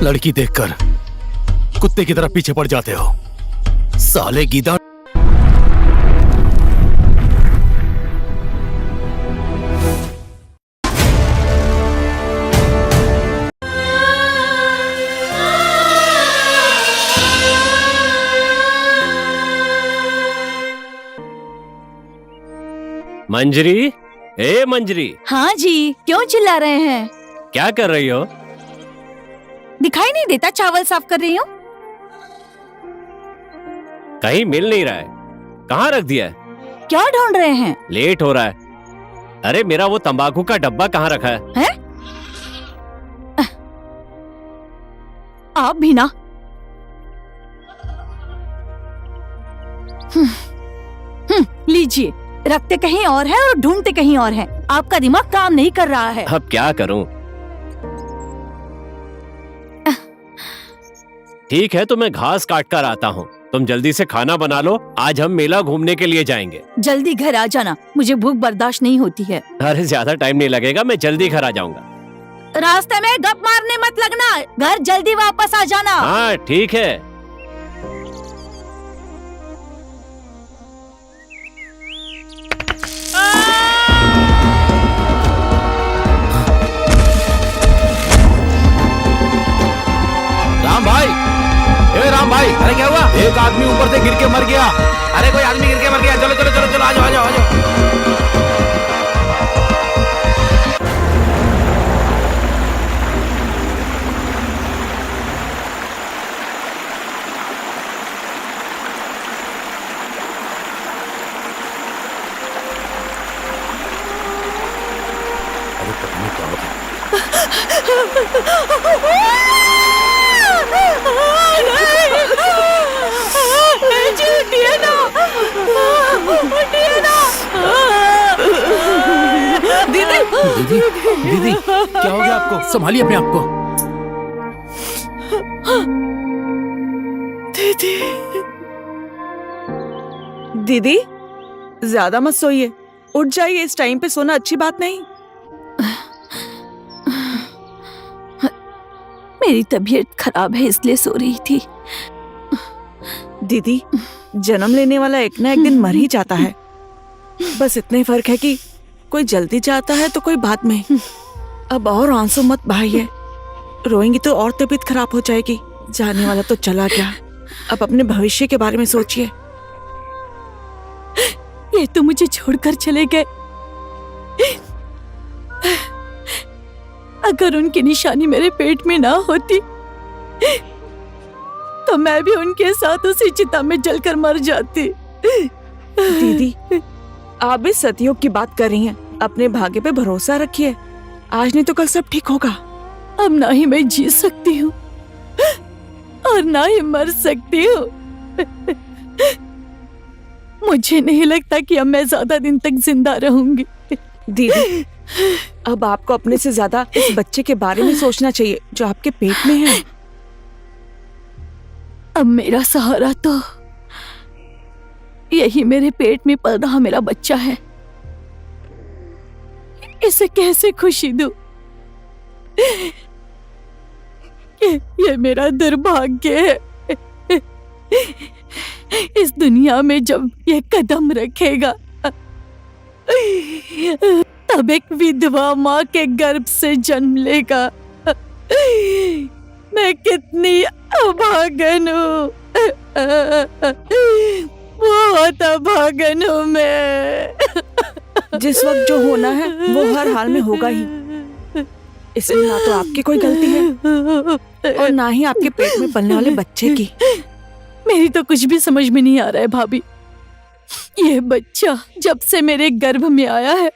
लड़की देखकर कुत्ते की तरह पीछे पड़ जाते हो, साले गीदा। मंजरी, ए मंजरी। हाँ जी, क्यों चिल्ला रहे हैं? क्या कर रही हो? दिखाई नहीं देता चावल साफ कर रही हूँ। कहीं मिल नहीं रहा है, कहाँ रख दिया है? क्या ढूंढ रहे हैं? लेट हो रहा है। अरे मेरा वो तंबाकू का डब्बा कहाँ रखा है? हैं? आप भी ना। लीजिए, रखते कहीं और है और ढूंढते कहीं और है। आपका दिमाग काम नहीं कर रहा है। अब क्या करूं? ठीक है, तो मैं घास काट कर आता हूँ। तुम जल्दी से खाना बना लो, आज हम मेला घूमने के लिए जाएंगे। जल्दी घर आ जाना, मुझे भूख बर्दाश्त नहीं होती है। अरे ज्यादा टाइम नहीं लगेगा, मैं जल्दी घर आ जाऊंगा। रास्ते में गप मारने मत लगना, घर जल्दी वापस आ जाना। हाँ ठीक है। राम भाई, ए राम भाई, अरे क्या हुआ? एक आदमी ऊपर से गिर के मर गया। अरे कोई आदमी गिर के मर गया? चलो चलो चलो चलो, आ जाओ आ जाओ आ जाओ। अरे पता नहीं क्या होगा। दीदी, दीदी, क्या हो गया आपको? संभालिए अपने आप को। दीदी, ज्यादा मत सोइए, उठ जाइए। इस टाइम पे सोना अच्छी बात नहीं। मेरी तबीयत खराब है इसलिए सो रही थी। दीदी, जन्म लेने वाला एक ना एक दिन मर ही जाता है। बस इतने फर्क है कि कोई जल्दी जाता है तो कोई बाद में। अब और आंसू मत बहाइए, रोएंगी तो और तबीयत खराब हो जाएगी। जाने वाला तो चला गया, अब अपने भविष्य के बारे में सोचिए। ये तो मुझे छोड़कर चले गए। अगर उनकी निशानी मेरे पेट में ना होती तो मैं भी उनके साथ उसी चिता में जलकर मर जाती। दीदी, आप भी सतयुग की बात कर रही हैं। अपने भाग्य पे भरोसा रखिए, आज नहीं तो कल सब ठीक होगा। अब ना ही मैं जी सकती हूँ और ना ही मर सकती हूँ। मुझे नहीं लगता कि अब मैं ज्यादा दिन तक जिंदा रहूंगी। दीदी, अब आपको अपने से ज्यादा इस बच्चे के बारे में सोचना चाहिए जो आपके पेट में है। अब मेरा सहारा तो यही मेरे पेट में पल रहा मेरा बच्चा है। इसे कैसे खुशी दूं? ये मेरा दुर्भाग्य है। इस दुनिया में जब ये कदम रखेगा तब एक विधवा माँ के गर्भ से जन्म लेगा। मैं कितनी अभागन हूँ, बहुत अभागन हूँ मैं। जिस वक्त जो होना है वो हर हाल में होगा ही। इसमें ना तो आपकी कोई गलती है और ना ही आपके पेट में पलने वाले बच्चे की। मेरी तो कुछ भी समझ में नहीं आ रहा है भाभी। ये बच्चा जब से मेरे गर्भ में आया है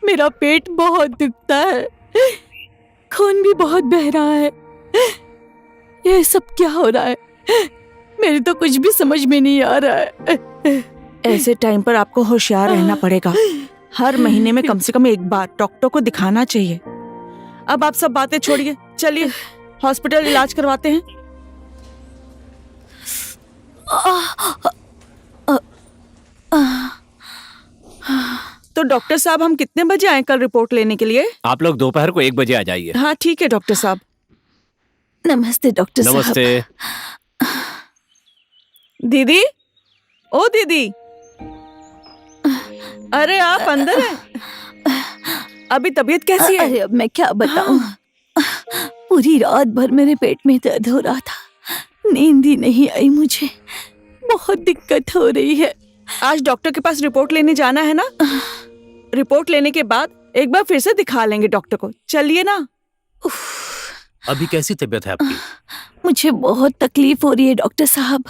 मेरा पेट बहुत दुखता है, खून भी बहुत बह रहा है। ये सब क्या हो रहा है? मेरी तो कुछ भी समझ में नहीं आ रहा है। ऐसे टाइम पर आपको होशियार रहना पड़ेगा। हर महीने में कम से कम एक बार डॉक्टर को दिखाना चाहिए। अब आप सब बातें छोड़िए, चलिए हॉस्पिटल इलाज करवाते हैं। तो डॉक्टर साहब, हम कितने बजे आए कल रिपोर्ट लेने के लिए? आप लोग दोपहर को 1 बजे आ जाइए। हाँ ठीक है डॉक्टर साहब। नमस्ते डॉक्टर साहब। नमस्ते। दीदी, ओ दीदी, अरे आप अंदर हैं? अभी तबीयत कैसी है? अरे अब मैं क्या बताऊं, पूरी रात भर मेरे पेट में दर्द हो रहा था, नींद ही नहीं आई मुझे, बहुत दिक्कत हो रही है। आज डॉक्टर के पास रिपोर्ट लेने जाना है ना? रिपोर्ट लेने के बाद एक बार फिर से दिखा लेंगे डॉक्टर को, चलिए ना। अभी कैसी तबीयत है आपकी? मुझे बहुत तकलीफ हो रही है डॉक्टर साहब,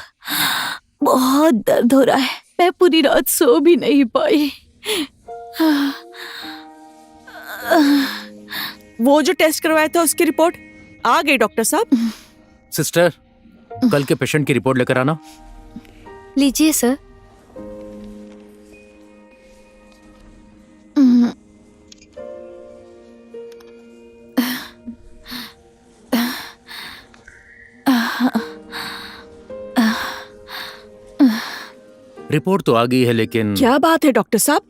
बहुत दर्द हो रहा है, मैं पूरी रात सो भी नहीं पाई। वो जो टेस्ट करवाया था उसकी रिपोर्ट आ गई डॉक्टर साहब? सिस्टर, कल के पेशेंट की रिपोर्ट लेकर आना। लीजिए सर। रिपोर्ट तो आ गई है, लेकिन क्या बात है डॉक्टर साहब,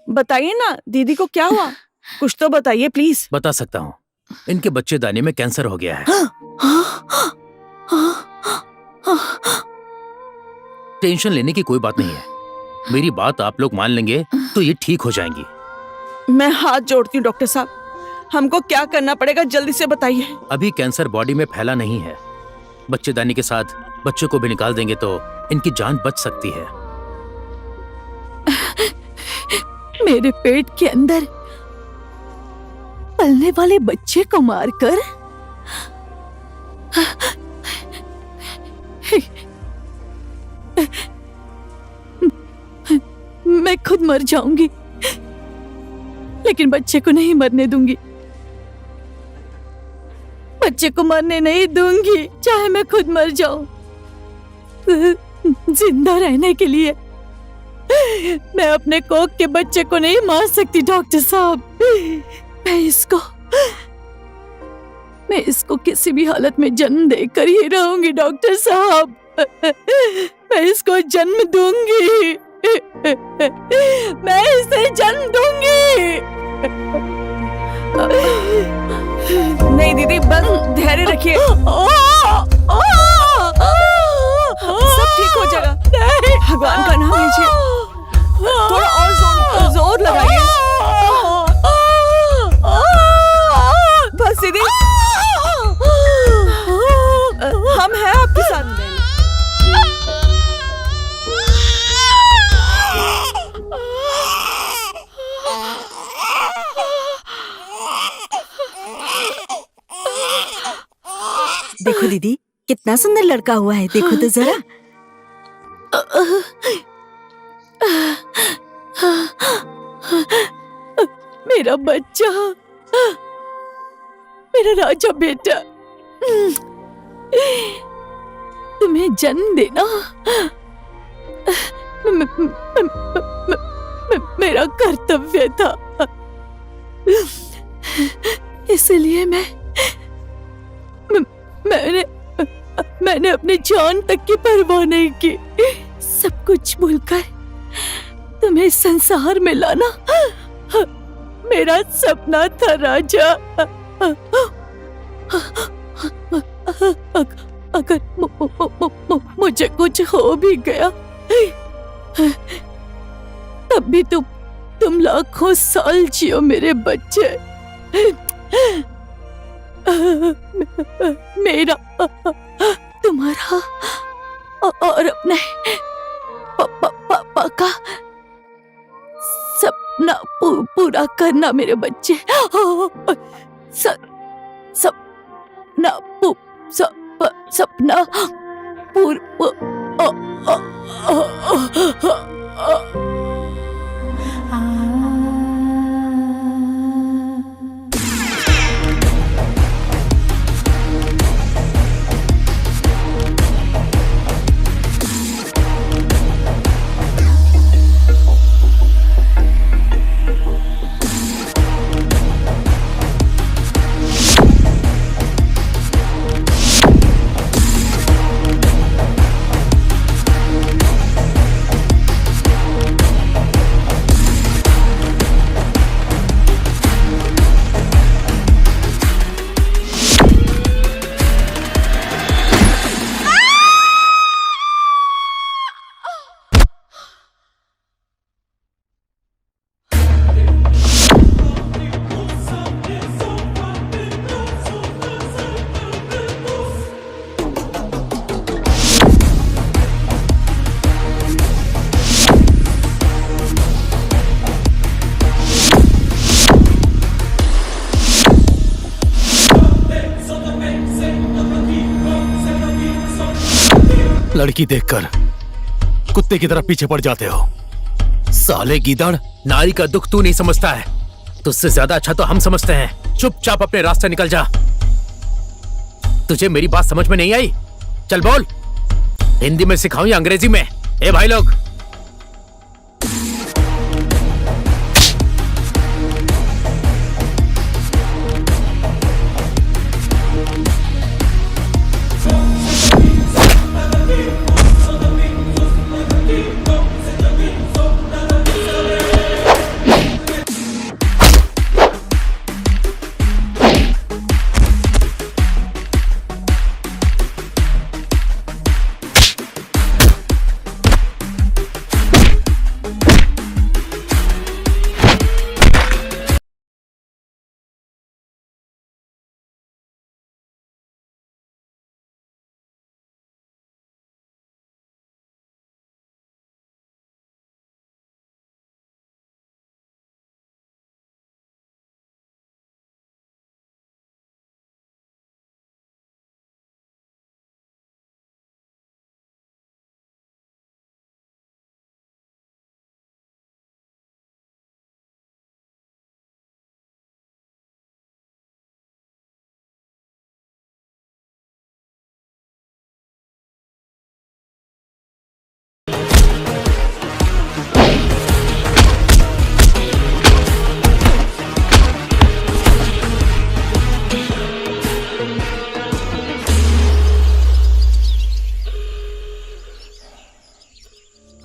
बताइए ना दीदी को क्या हुआ, कुछ तो बताइए प्लीज। बता सकता हूँ, इनके बच्चेदानी में कैंसर हो गया है। टेंशन लेने की कोई बात नहीं है, मेरी बात आप लोग मान लेंगे तो ये ठीक हो जाएंगी। मैं हाथ जोड़ती हूँ डॉक्टर साहब, हमको क्या करना पड़ेगा जल्दी से बताइए। अभी कैंसर बॉडी में फैला नहीं है, बच्चेदानी के साथ बच्चों को भी निकाल देंगे तो इनकी जान बच सकती है। मेरे पेट के अंदर पलने वाले बच्चे को मारकर मैं खुद मर जाऊंगी, लेकिन बच्चे को नहीं मरने दूंगी, बच्चे को मरने नहीं दूंगी, चाहे मैं खुद मर जाऊं। जिंदा रहने के लिए मैं अपने कोख के बच्चे को नहीं मार सकती डॉक्टर साहब। मैं इसको किसी भी हालत में जन्म देकर ही रहूंगी डॉक्टर साहब। मैं इसको जन्म दूंगी, मैं इसे जन्म दूंगी। नहीं दीदी, बस धैर्य रखिए, सब ठीक हो जाएगा, भगवान का नाम लीजिए, थोड़ा और जोर लगाइए, बस दीदी, हम हैं आपके साथ। देखो दीदी, कितना सुंदर लड़का हुआ है, देखो तो जरा। मेरा बच्चा, मेरा राजा बेटा, तुम्हें जन्म देना मेरा कर्तव्य था, इसलिए मैंने अपनी जान तक की परवाह नहीं की, सब कुछ भूलकर तुम्हें संसार में लाना मेरा सपना था राजा। अगर मुझे कुछ हो भी गया तब भी तुम लाखों साल जियो मेरे बच्चे। मेरा, तुम्हारा और अपने पापा का सपना पूरा करना मेरे बच्चे। सपना लड़की देखकर कुत्ते की तरह पीछे पड़ जाते हो। साले गीदड़, नारी का दुख तू नहीं समझता है, तुझसे ज्यादा अच्छा तो हम समझते हैं। चुपचाप अपने रास्ते निकल जा। तुझे मेरी बात समझ में नहीं आई? चल बोल, हिंदी में सिखाऊं या अंग्रेजी में? ए भाई लोग,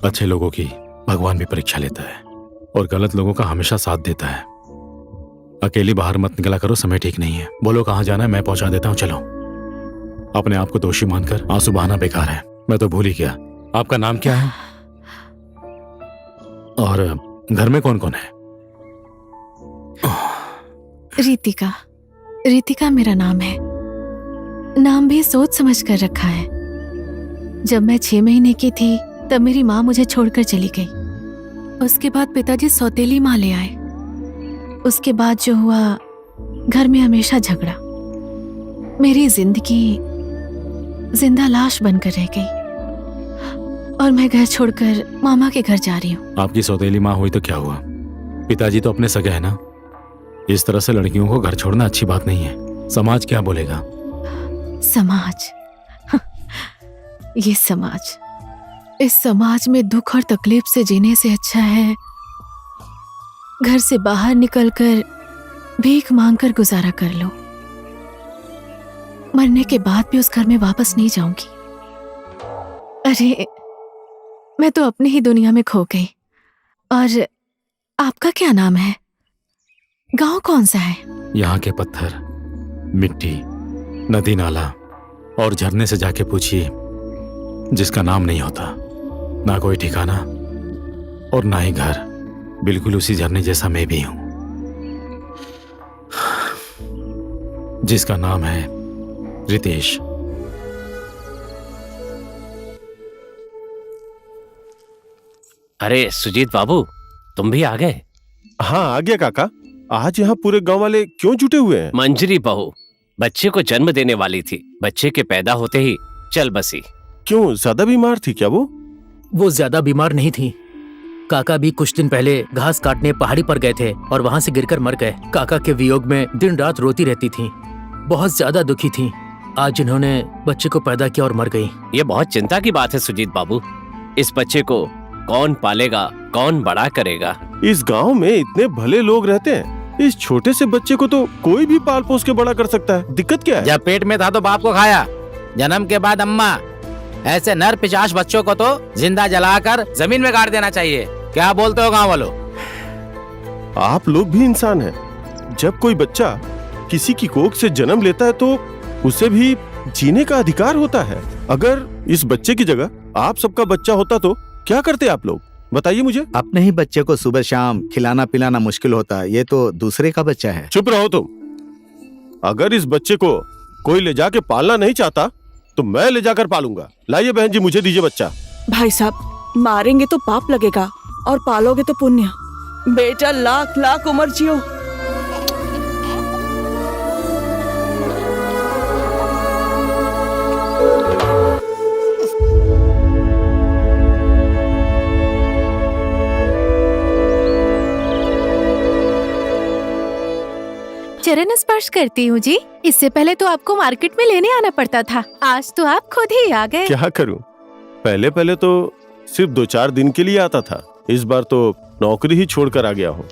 अच्छे लोगों की भगवान भी परीक्षा लेता है और गलत लोगों का हमेशा साथ देता है। अकेली बाहर मत निकला करो, समय ठीक नहीं है। बोलो कहाँ जाना है, मैं पहुंचा देता हूँ। चलो। अपने आप को दोषी मानकर आंसू बहाना बेकार है। मैं तो भूल ही गया, आपका नाम क्या है और घर में कौन कौन है? रितिका। रितिका मेरा नाम है। नाम भी सोच समझ कर रखा है। जब मैं 6 महीने की थी तब मेरी माँ मुझे छोड़कर चली गई। उसके बाद पिताजी सौतेली माँ ले आए। उसके बाद जो हुआ, घर में हमेशा झगड़ा। मेरी जिंदगी जिंदा लाश बनकर रह गई और मैं घर छोड़कर मामा के घर जा रही हूँ। आपकी सौतेली माँ हुई तो क्या हुआ? पिताजी तो अपने सगे है ना। इस तरह से लड़कियों को घर छोड़ना अच्छी बात नहीं है। समाज क्या बोलेगा? समाज? ये समाज, इस समाज में दुख और तकलीफ से जीने से अच्छा है घर से बाहर निकलकर भीख मांगकर गुजारा कर लो। मरने के बाद भी उस घर में वापस नहीं जाऊंगी। अरे, मैं तो अपनी ही दुनिया में खो गई। और आपका क्या नाम है? गांव कौन सा है? यहाँ के पत्थर, मिट्टी, नदी नाला और झरने से जाके पूछिए, जिसका नाम नहीं होता, ना कोई ठिकाना और ना ही घर। बिल्कुल उसी झरने जैसा मैं भी हूं, जिसका नाम है रितेश। अरे सुजीत बाबू, तुम भी आ गए? हाँ आ गया काका। आज यहाँ पूरे गांव वाले क्यों जुटे हुए हैं? मंजरी बहू बच्चे को जन्म देने वाली थी। बच्चे के पैदा होते ही चल बसी। क्यों, ज्यादा बीमार थी क्या वो? वो ज्यादा बीमार नहीं थी। काका भी कुछ दिन पहले घास काटने पहाड़ी पर गए थे और वहां से गिरकर मर गए। काका के वियोग में दिन रात रोती रहती थी, बहुत ज्यादा दुखी थी। आज इन्होंने बच्चे को पैदा किया और मर गई। ये बहुत चिंता की बात है सुजीत बाबू। इस बच्चे को कौन पालेगा, कौन बड़ा करेगा? इस गांव में इतने भले लोग रहते हैं, इस छोटे से बच्चे को तो कोई भी पाल पोस के बड़ा कर सकता है। दिक्कत क्या है? जब पेट में था तो बाप को खाया, जन्म के बाद अम्मा। ऐसे नर पिशाच बच्चों को तो जिंदा जलाकर जमीन में गाड़ देना चाहिए। क्या बोलते हो गांव वालों? आप लोग भी इंसान हैं। जब कोई बच्चा किसी की कोख से जन्म लेता है तो उसे भी जीने का अधिकार होता है। अगर इस बच्चे की जगह आप सबका बच्चा होता तो क्या करते आप लोग? बताइए मुझे। अपने ही बच्चे को सुबह शाम खिलाना पिलाना मुश्किल होता है, ये तो दूसरे का बच्चा है। चुप रहो तुम। अगर इस बच्चे को कोई ले जाके पालना नहीं चाहता तो मैं ले जाकर पालूंगा। लाइए बहन जी, मुझे दीजिए बच्चा। भाई साहब, मारेंगे तो पाप लगेगा और पालोगे तो पुण्य। बेटा लाख लाख उम्र जियो। चरण स्पर्श करती हूँ जी। इससे पहले तो आपको मार्केट में लेने आना पड़ता था, आज तो आप खुद ही आ गए। क्या करूं, पहले पहले तो सिर्फ 2-4 दिन के लिए आता था, इस बार तो नौकरी ही छोड़कर आ गया हूँ।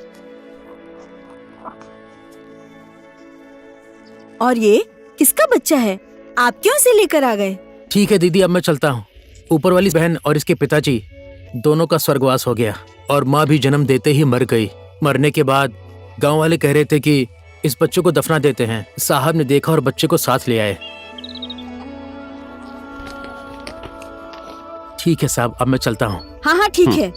और ये किसका बच्चा है? आप क्यों इसे लेकर आ गए? ठीक है दीदी, अब मैं चलता हूँ। ऊपर वाली बहन और इसके पिताजी दोनों का स्वर्गवास हो गया और माँ भी जन्म देते ही मर गई। मरने के बाद गांव वाले कह रहे थे कि इस बच्चे को दफना देते हैं। साहब ने देखा और बच्चे को साथ ले आए। ठीक है साहब, अब मैं चलता हूँ। हाँ हाँ ठीक है।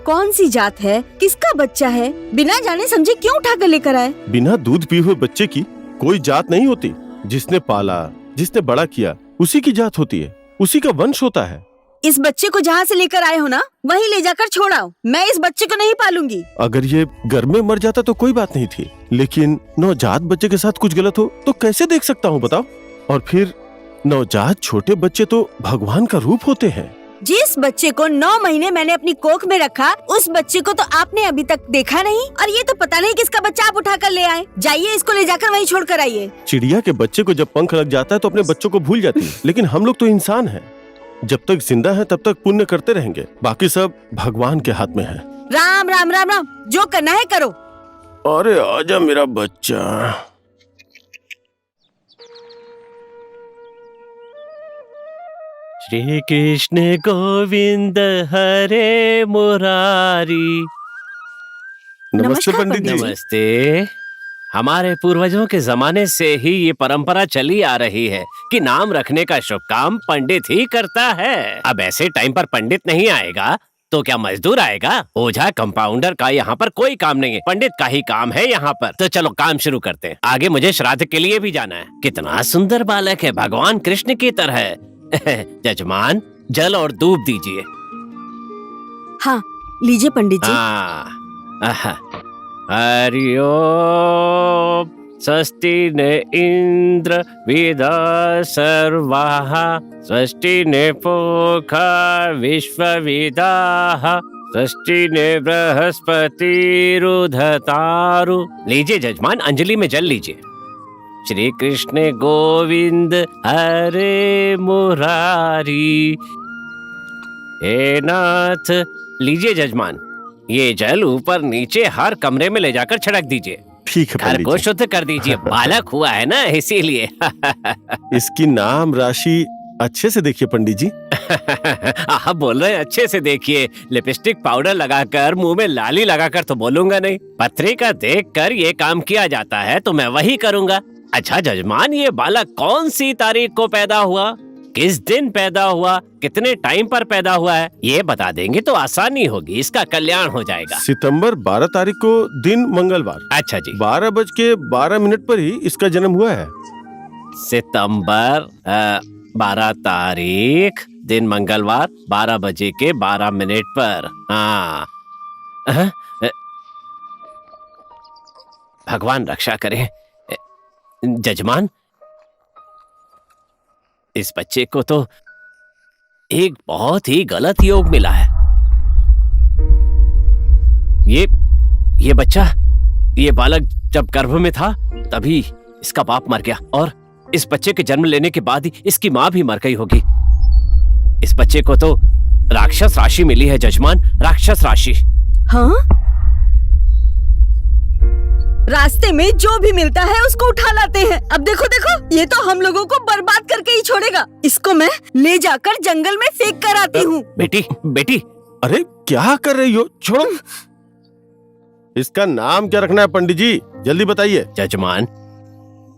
कौन सी जात है, किसका बच्चा है, बिना जाने समझे क्यों उठा कर लेकर आए? बिना दूध पिए हुए बच्चे की कोई जात नहीं होती। जिसने पाला, जिसने बड़ा किया, उसी की जात होती है, उसी का वंश होता है। इस बच्चे को जहाँ से लेकर आए हो ना, वहीं ले जाकर छोड़ाओ। मैं इस बच्चे को नहीं पालूंगी। अगर ये घर में मर जाता तो कोई बात नहीं थी, लेकिन नवजात बच्चे के साथ कुछ गलत हो तो कैसे देख सकता हूँ बताओ? और फिर नवजात छोटे बच्चे तो भगवान का रूप होते हैं। जिस बच्चे को 9 महीने मैंने अपनी कोख में रखा, उस बच्चे को तो आपने अभी तक देखा नहीं, और ये तो पता नहीं किसका बच्चा आप उठा कर ले आए। जाइए, इसको ले जाकर वहीं छोड़ कर आइए। चिड़िया के बच्चे को जब पंख लग जाता है तो अपने बच्चों को भूल जाती है, लेकिन हम लोग तो इंसान हैं। जब तक जिंदा है तब तक पुण्य करते रहेंगे, बाकी सब भगवान के हाथ में है। राम राम राम राम, जो करना है करो। अरे आजा मेरा बच्चा। श्री कृष्ण गोविंद हरे मुरारी। नमस्ते पंडित जी। नमस्ते। हमारे पूर्वजों के जमाने से ही ये परंपरा चली आ रही है कि नाम रखने का शुभ काम पंडित ही करता है। अब ऐसे टाइम पर पंडित नहीं आएगा तो क्या मजदूर आएगा? ओझा कंपाउंडर का यहाँ पर कोई काम नहीं है, पंडित का ही काम है यहाँ पर। तो चलो काम शुरू करते हैं। आगे मुझे श्राद्ध के लिए भी जाना है। कितना सुंदर बालक है, भगवान कृष्ण की तरह। जजमान, जल और दूध दीजिए। हाँ लीजिए पंडित जी। हरि ओम। स्वस्ति न इंद्र विदा सर्वाः, स्वस्ति न पूषा विश्वविदाः, स्वस्ति न बृहस्पतिरुधतारु। लीजिए जजमान, अंजलि में जल लीजिए। श्री कृष्ण गोविंद हरे मुरारी। हे नाथ, लीजिए जजमान, ये जल ऊपर नीचे हर कमरे में ले जाकर छिड़क दीजिए। ठीक है घर पंडित को जी। शुद्ध कर दीजिए। बालक हुआ है ना, इसीलिए। इसकी नाम राशि अच्छे से देखिए पंडित जी। आप बोल रहे हैं अच्छे से देखिए। लिपस्टिक पाउडर लगाकर, मुंह में लाली लगाकर तो बोलूंगा नहीं। पत्रिका देखकर ये काम किया जाता है तो मैं वही करूंगा। अच्छा जजमान, ये बालक कौन सी तारीख को पैदा हुआ, किस दिन पैदा हुआ, कितने टाइम पर पैदा हुआ है, ये बता देंगे तो आसानी होगी, इसका कल्याण हो जाएगा। सितंबर 12 तारीख को, दिन मंगलवार। अच्छा जी। 12:12 पर ही इसका जन्म हुआ है। सितंबर 12 तारीख, दिन मंगलवार, 12:12 पर। हाँ। भगवान रक्षा करे। जजमान, इस बच्चे को तो एक बहुत ही गलत योग मिला है। ये बच्चा, ये बालक जब गर्भ में था तभी इसका बाप मर गया, और इस बच्चे के जन्म लेने के बाद ही इसकी माँ भी मर गई होगी। इस बच्चे को तो राक्षस राशि मिली है जजमान, राक्षस राशि। हाँ, रास्ते में जो भी मिलता है उसको उठा लाते हैं। अब देखो देखो, ये तो हम लोगों को बर्बाद करके ही छोड़ेगा। इसको मैं ले जाकर जंगल में फेंक कर आती हूँ। बेटी। अरे क्या कर रही हो, छोड़ो। इसका नाम क्या रखना है पंडित जी, जल्दी बताइए। जजमान,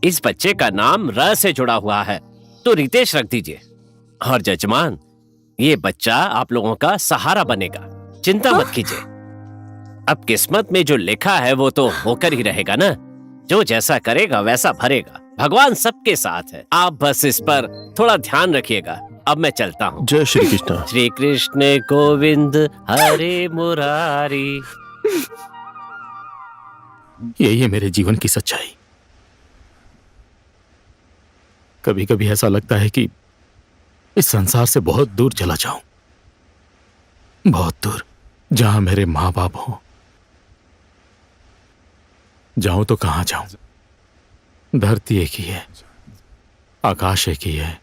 इस बच्चे का नाम र से जुड़ा हुआ है तो रितेश रख दीजिए। और जजमान, ये बच्चा आप लोगों का सहारा बनेगा, चिंता मत कीजिए। अब किस्मत में जो लिखा है वो तो होकर ही रहेगा ना। जो जैसा करेगा वैसा भरेगा। भगवान सबके साथ है, आप बस इस पर थोड़ा ध्यान रखिएगा। अब मैं चलता हूँ। जय श्री कृष्ण। श्री कृष्ण गोविंद हरे मुरारी। यही है मेरे जीवन की सच्चाई। कभी कभी ऐसा लगता है कि इस संसार से बहुत दूर चला जाऊं, बहुत दूर, जहां मेरे माँ बाप हो। जाऊं तो कहां जाऊं? धरती एक ही है, आकाश एक ही है।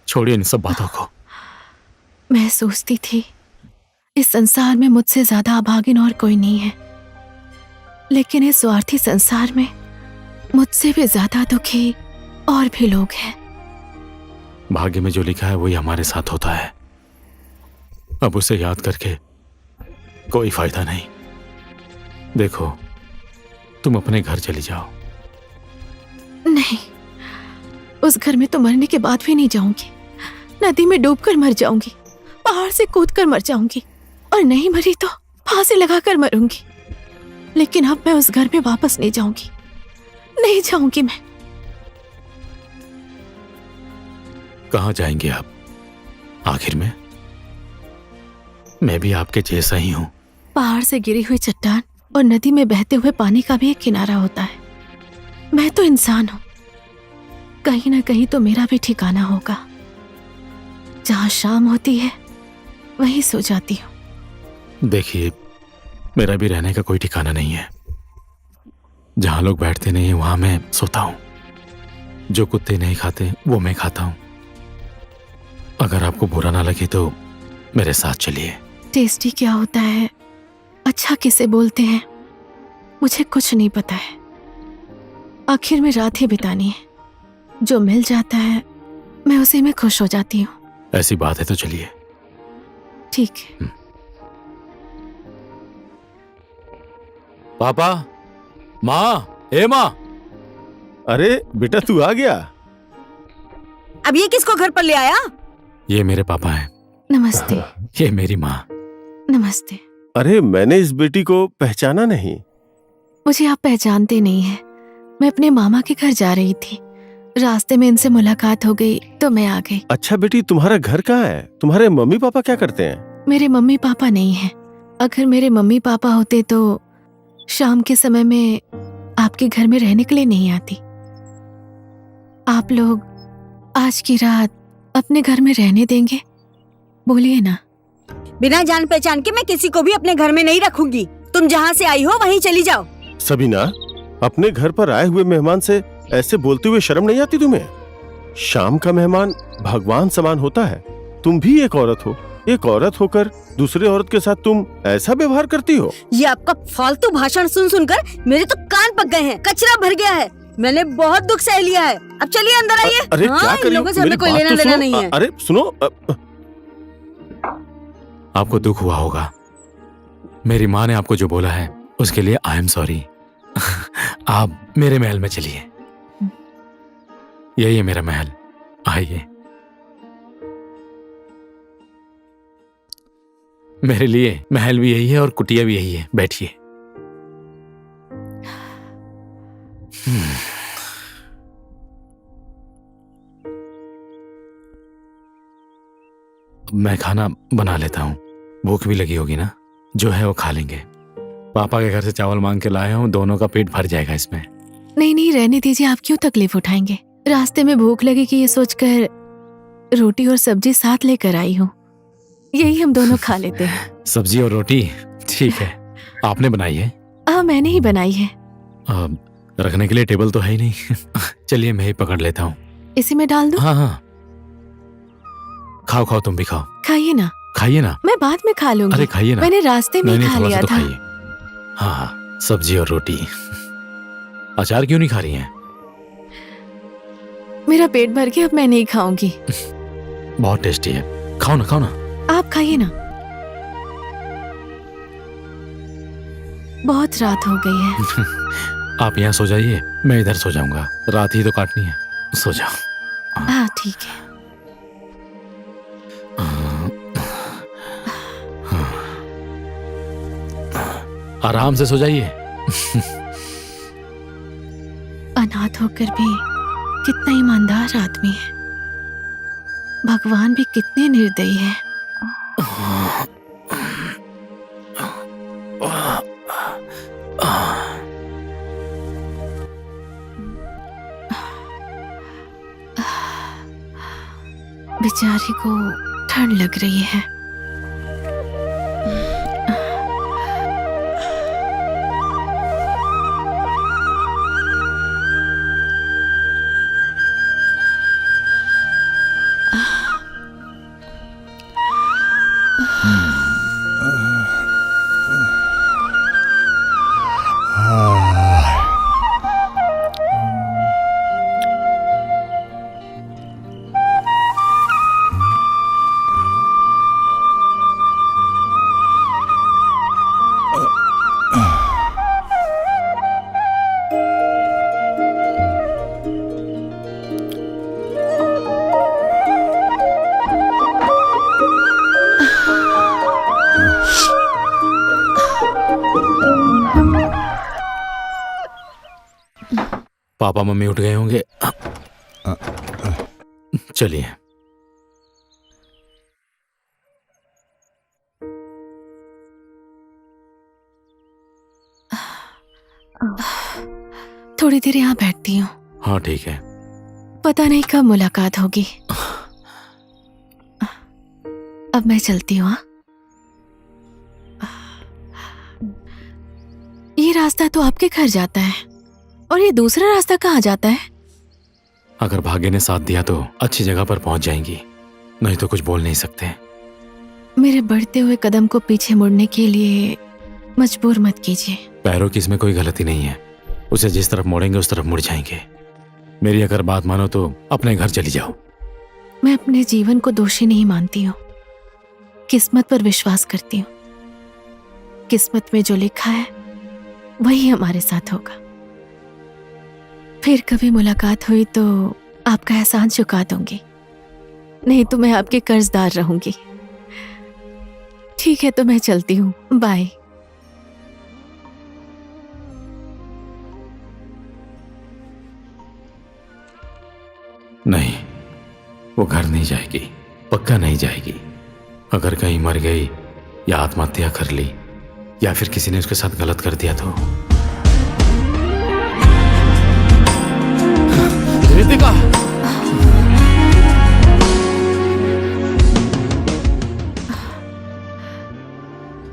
छोड़िए इन सब बातों को। मैं सोचती थी इस संसार में मुझसे ज्यादा अभागिन और कोई नहीं है, लेकिन इस स्वार्थी संसार में मुझसे भी ज्यादा दुखी और भी लोग हैं। भाग्य में जो लिखा है वही हमारे साथ होता है। अब उसे याद करके कोई फायदा नहीं। देखो, तुम अपने घर चली जाओ। नहीं, उस घर में तो मरने के बाद भी नहीं जाऊंगी। नदी में डूबकर मर जाऊंगी, पहाड़ से कूदकर मर जाऊंगी, और नहीं मरी तो फांसी लगाकर मरूंगी। लेकिन अब मैं उस घर में वापस नहीं जाऊंगी, नहीं जाऊंगी मैं। कहाँ जाएंगे आप आखिर में? मैं भी आपके जैसा ही हूं। पहाड़ से गिरी हुई चट्टान और नदी में बहते हुए पानी का भी एक किनारा होता है। मैं तो इंसान हूं, कहीं ना कहीं तो मेरा भी ठिकाना होगा। जहां शाम होती है वहीं सो जाती हूँ। देखिए, मेरा भी रहने का कोई ठिकाना नहीं है। जहां लोग बैठते नहीं है वहां मैं सोता हूं। जो कुत्ते नहीं खाते वो मैं खाता हूं। अगर आपको बुरा ना लगे तो मेरे साथ चलिए। टेस्टी क्या होता है, अच्छा किसे बोलते हैं, मुझे कुछ नहीं पता है। आखिर में रात ही बितानी है। जो मिल जाता है मैं उसी में खुश हो जाती हूँ। ऐसी बात है तो चलिए। ठीक है। पापा, माँ, ए माँ। अरे बेटा, तू आ गया। अब ये किसको घर पर ले आया? ये मेरे पापा हैं। नमस्ते। ये मेरी माँ। नमस्ते। अरे, मैंने इस बेटी को पहचाना नहीं। मुझे आप पहचानते नहीं हैं। मैं अपने मामा के घर जा रही थी, रास्ते में इनसे मुलाकात हो गई तो मैं आ गई। अच्छा बेटी, तुम्हारा घर कहाँ है? तुम्हारे मम्मी पापा क्या करते हैं? मेरे मम्मी पापा नहीं हैं। अगर मेरे मम्मी पापा होते तो शाम के समय में आपके घर में रहने के लिए नहीं आती। आप लोग आज की रात अपने घर में रहने देंगे? बोलिए ना। बिना जान पहचान के मैं किसी को भी अपने घर में नहीं रखूंगी। तुम जहाँ से आई हो वहीं चली जाओ। सबीना, अपने घर पर आए हुए मेहमान से ऐसे बोलते हुए शर्म नहीं आती तुम्हें? शाम का मेहमान भगवान समान होता है। तुम भी एक औरत हो। एक औरत होकर दूसरे औरत के साथ तुम ऐसा व्यवहार करती हो? ये आपका फालतू भाषण सुन सुनकर मेरे तो कान पक गए हैं। कचरा भर गया है। मैंने बहुत दुख सह लिया है। अब चलिए अंदर आइए। अरे हाँ, क्या इन कर रही हो? लोगों से हमें मेरी कोई बात लेना तो देना सुनो। नहीं है। अरे सुनो, आपको दुख हुआ होगा। मेरी माँ ने आपको जो बोला है उसके लिए आई एम सॉरी। आप मेरे महल में चलिए। यही है मेरा महल, आइए। मेरे लिए महल भी यही है और कुटिया भी यही है। बैठिए। मैं खाना बना लेता हूँ। भूख भी लगी होगी ना? जो है वो खा लेंगे। पापा के घर से चावल मांग के लाया हूँ, दोनों का पेट भर जाएगा इसमें। नहीं नहीं, रहने दीजिए। आप क्यों तकलीफ उठाएंगे? रास्ते में भूख लगेगी ये सोचकर रोटी और सब्जी साथ लेकर आई हूँ। यही हम दोनों खा लेते हैं। सब्जी और रोटी? ठीक है। आपने बनाई है? हाँ, मैंने ही बनाई है। रखने के लिए टेबल तो है ही नहीं। चलिए मैं ही पकड़ लेता हूँ। इसी में डाल दूं? हाँ हाँ, खाओ खाओ, तुम भी खाओ। खाइए ना। खाइए ना। मैं बाद में खा लूंगी। अरे खाइए ना। मैंने रास्ते में नहीं, खा थोड़ा लिया सा तो था। खाइए। हाँ, सब्जी और रोटी। अचार क्यों नहीं खा रही हैं? मेरा पेट भर के अब मैं नहीं खाऊंगी। बहुत टेस्टी है। खाओ ना, खाओ ना। आप खाइए ना। बहुत रात हो गई है। आप यहाँ सो जाइए, मैं इधर सो जाऊंगा। रात ही तो काटनी है, सो जाओ। हाँ ठीक है। आराम से सो जाइए। अनाथ होकर भी कितना ईमानदार आदमी है। भगवान भी कितने निर्दयी है। बेचारी को ठंड लग रही है। पापा मम्मी उठ गए होंगे। चलिए। थोड़ी देर यहाँ बैठती हूँ। हाँ ठीक है। पता नहीं कब मुलाकात होगी। अब मैं चलती हूँ। हाँ? ये रास्ता तो आपके घर जाता है और ये दूसरा रास्ता कहाँ जाता है? अगर भाग्य ने साथ दिया तो अच्छी जगह पर पहुंच जाएंगी, नहीं तो कुछ बोल नहीं सकते। मेरे बढ़ते हुए कदम को पीछे मुड़ने के लिए मजबूर मत कीजिए। पैरों की इसमें कोई गलती नहीं है, उसे जिस तरफ मोड़ेंगे उस तरफ मुड़ जाएंगे। मेरी अगर बात मानो तो अपने घर चली जाओ। मैं अपने जीवन को दोषी नहीं मानती हूँ, किस्मत पर विश्वास करती हूँ। किस्मत में जो लिखा है वही हमारे साथ होगा। फिर कभी मुलाकात हुई तो आपका एहसान चुका दूंगी, नहीं तो मैं आपके कर्जदार रहूंगी। ठीक है, तो मैं चलती हूँ। बाय। नहीं, वो घर नहीं जाएगी, पक्का नहीं जाएगी। अगर कहीं मर गई या आत्महत्या कर ली या फिर किसी ने उसके साथ गलत कर दिया तो। रितिका,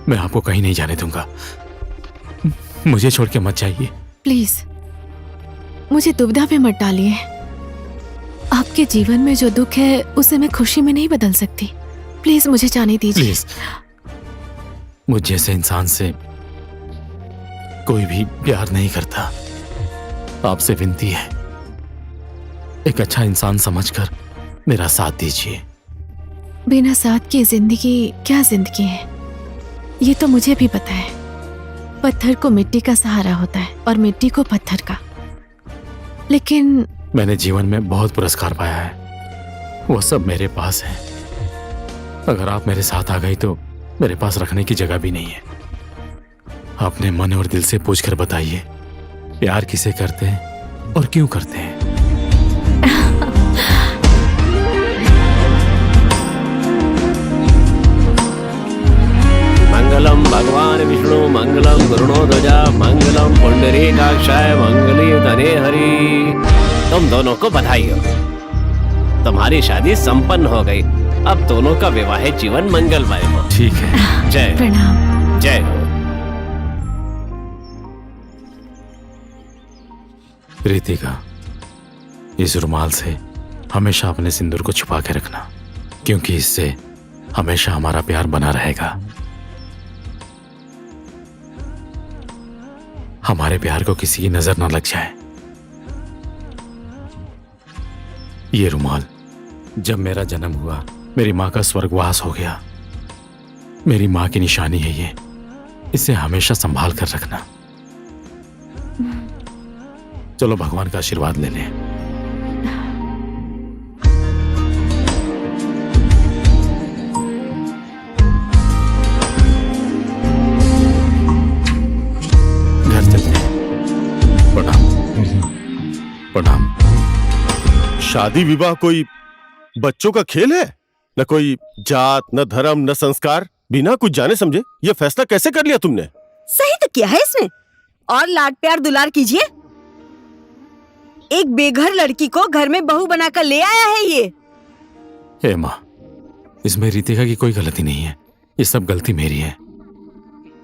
मैं आपको कहीं नहीं जाने दूंगा। मुझे छोड़ के मत जाइए। प्लीज मुझे दुविधा में मत डालिए। आपके जीवन में जो दुख है उसे मैं खुशी में नहीं बदल सकती। प्लीज मुझे जाने दीजिए। प्लीज, मुझ जैसे इंसान से कोई भी प्यार नहीं करता। आपसे विनती है, एक अच्छा इंसान समझकर मेरा साथ दीजिए। बिना साथ की जिंदगी क्या जिंदगी है, ये तो मुझे भी पता है। पत्थर को मिट्टी का सहारा होता है और मिट्टी को पत्थर का। लेकिन मैंने जीवन में बहुत पुरस्कार पाया है, वो सब मेरे पास है। अगर आप मेरे साथ आ गई तो मेरे पास रखने की जगह भी नहीं है। अपने मन और दिल से पूछकर बताइए, प्यार किसे करते हैं और क्यों करते हैं? मंगलम भगवान विष्णु मंगलम गरुणोध्वजा मंगलम पुंडरीकाक्षाय मंगलीधरे हरि। तुम दोनों को बधाई हो, तुम्हारी शादी संपन्न हो गई। अब दोनों का वैवाहिक जीवन मंगलमय हो। ठीक है। जय प्रणाम। जय हो। रितिका, इस रुमाल से हमेशा अपने सिंदूर को छुपा के रखना, क्योंकि इससे हमेशा हमारा प्यार बना रहेगा। हमारे प्यार को किसी की नजर न लग जाए। ये रुमाल, जब मेरा जन्म हुआ मेरी माँ का स्वर्गवास हो गया, मेरी माँ की निशानी है ये। इसे हमेशा संभाल कर रखना। चलो भगवान का आशीर्वाद ले लें। घर चलते हैं। प्रणाम। प्रणाम। शादी विवाह कोई बच्चों का खेल है? न कोई जात, न धर्म, न संस्कार। बिना कुछ जाने समझे ये फैसला कैसे कर लिया तुमने? सही तो किया है इसने। और लाड प्यार दुलार कीजिए। एक बेघर लड़की को घर में बहू बनाकर ले आया है ये। हे माँ, इसमें रितिका की कोई गलती नहीं है, ये सब गलती मेरी है।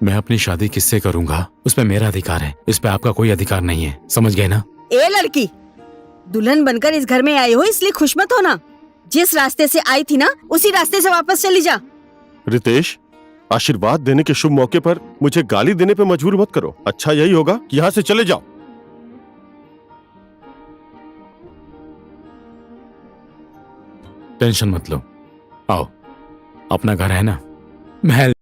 मैं अपनी शादी किससे करूंगा उस पे मेरा अधिकार है, इस पे आपका कोई अधिकार नहीं है। समझ गए ना? ए लड़की, दुल्हन बनकर इस घर में आई हो इसलिए खुश मत होना। जिस रास्ते से आई थी ना उसी रास्ते से वापस चली जा। रितेश, आशीर्वाद देने के शुभ मौके पर मुझे गाली देने पे मजबूर मत करो। अच्छा यही होगा कि यहाँ से चले जाओ। टेंशन मत लो, आओ, अपना घर है ना, महल।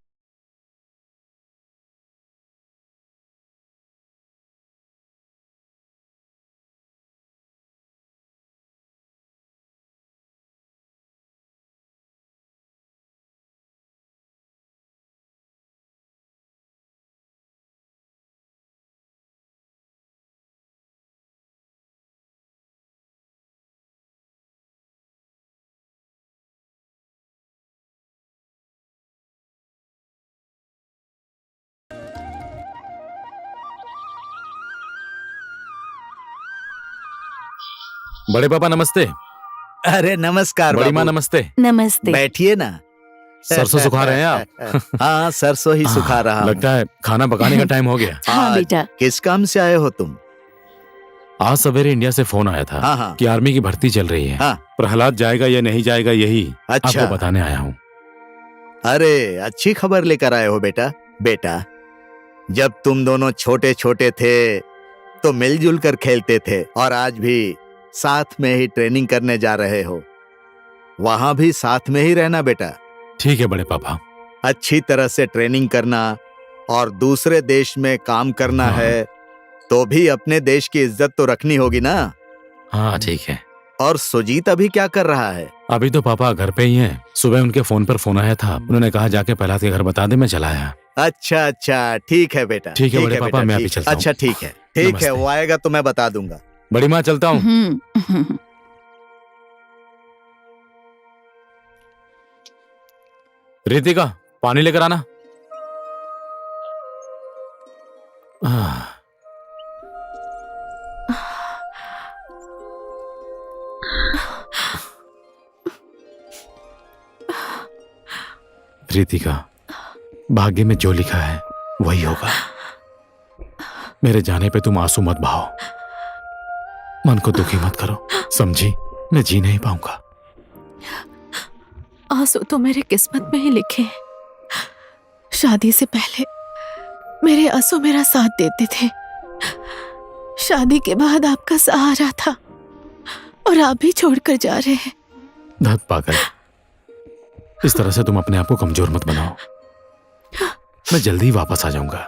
बड़े पापा नमस्ते। अरे नमस्कार बड़ी माँ बाबू। नमस्ते। नमस्ते। बैठिए ना। सरसों सुखा रहे हैं आप? हाँ, सरसों ही सुखा रहा हूँ। लगता है खाना पकाने का टाइम हो गया। हाँ आज बेटा। किस काम से आए हो तुम? आज सवेरे इंडिया से फोन आया था हाँ हाँ कि आर्मी की भर्ती चल रही है। हाँ। प्रहलाद जाएगा या नहीं जाएगा यही अच्छा। आपको बताने आया हूँ। अरे अच्छी खबर लेकर आए हो बेटा। बेटा, जब तुम दोनों छोटे छोटे थे तो मिलजुल कर खेलते थे और आज भी साथ में ही ट्रेनिंग करने जा रहे हो। वहां भी साथ में ही रहना बेटा। ठीक है बड़े पापा। अच्छी तरह से ट्रेनिंग करना और दूसरे देश में काम करना हाँ। है तो भी अपने देश की इज्जत तो रखनी होगी ना। हाँ ठीक है। और सुजीत अभी क्या कर रहा है? अभी तो पापा घर पे ही हैं। सुबह उनके फोन पर फोन आया था, उन्होंने कहा जाके प्रहलाद के घर बता दे, मैं चला आया। अच्छा अच्छा, ठीक है बेटा। ठीक है बड़े पापा, बेटा, मैं अभी ठीक। चलता हूँ। अच्छा ठीक है, ठीक है, नमस्ते। वो आएगा तो मैं बता दूंगा। बड़ी माँ चलता हूँ। रितिका पानी लेकर आना। रितिका, भाग्य में जो लिखा है वही होगा। मेरे जाने पे तुम आंसू मत बहाओ, मन को दुखी मत करो, समझी? मैं जी नहीं पाऊंगा। आंसू तो मेरे किस्मत में ही लिखे हैं। शादी से पहले मेरे आंसू मेरा साथ देते थे। शादी के बाद आपका सहारा था और आप भी छोड़कर जा रहे हैं। धत पागल, इस तरह से तुम अपने आप को कमजोर मत बनाओ। मैं जल्दी वापस आ जाऊंगा।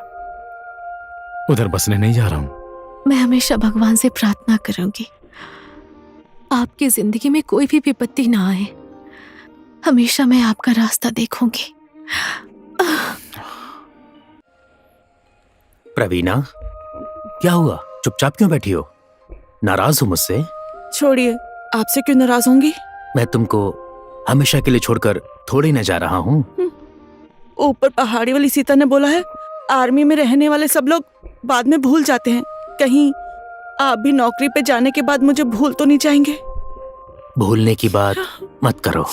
उधर बसने नहीं जा रहा हूं। मैं हमेशा भगवान से प्रार्थना करूंगी आपकी जिंदगी में कोई भी विपत्ति ना आए। हमेशा मैं आपका रास्ता देखूंगी। प्रवीणा, क्या हुआ? चुपचाप क्यों बैठी हो? नाराज हो मुझसे? छोड़िए, आपसे क्यों नाराज होंगी? मैं तुमको हमेशा के लिए छोड़कर थोड़ी न जा रहा हूँ। ऊपर पहाड़ी वाली सीता ने बोला है आर्मी में रहने वाले सब लोग बाद में भूल जाते हैं। कहीं आप भी नौकरी पे जाने के बाद मुझे भूल तो नहीं जाएंगे? भूलने की बात मत करो।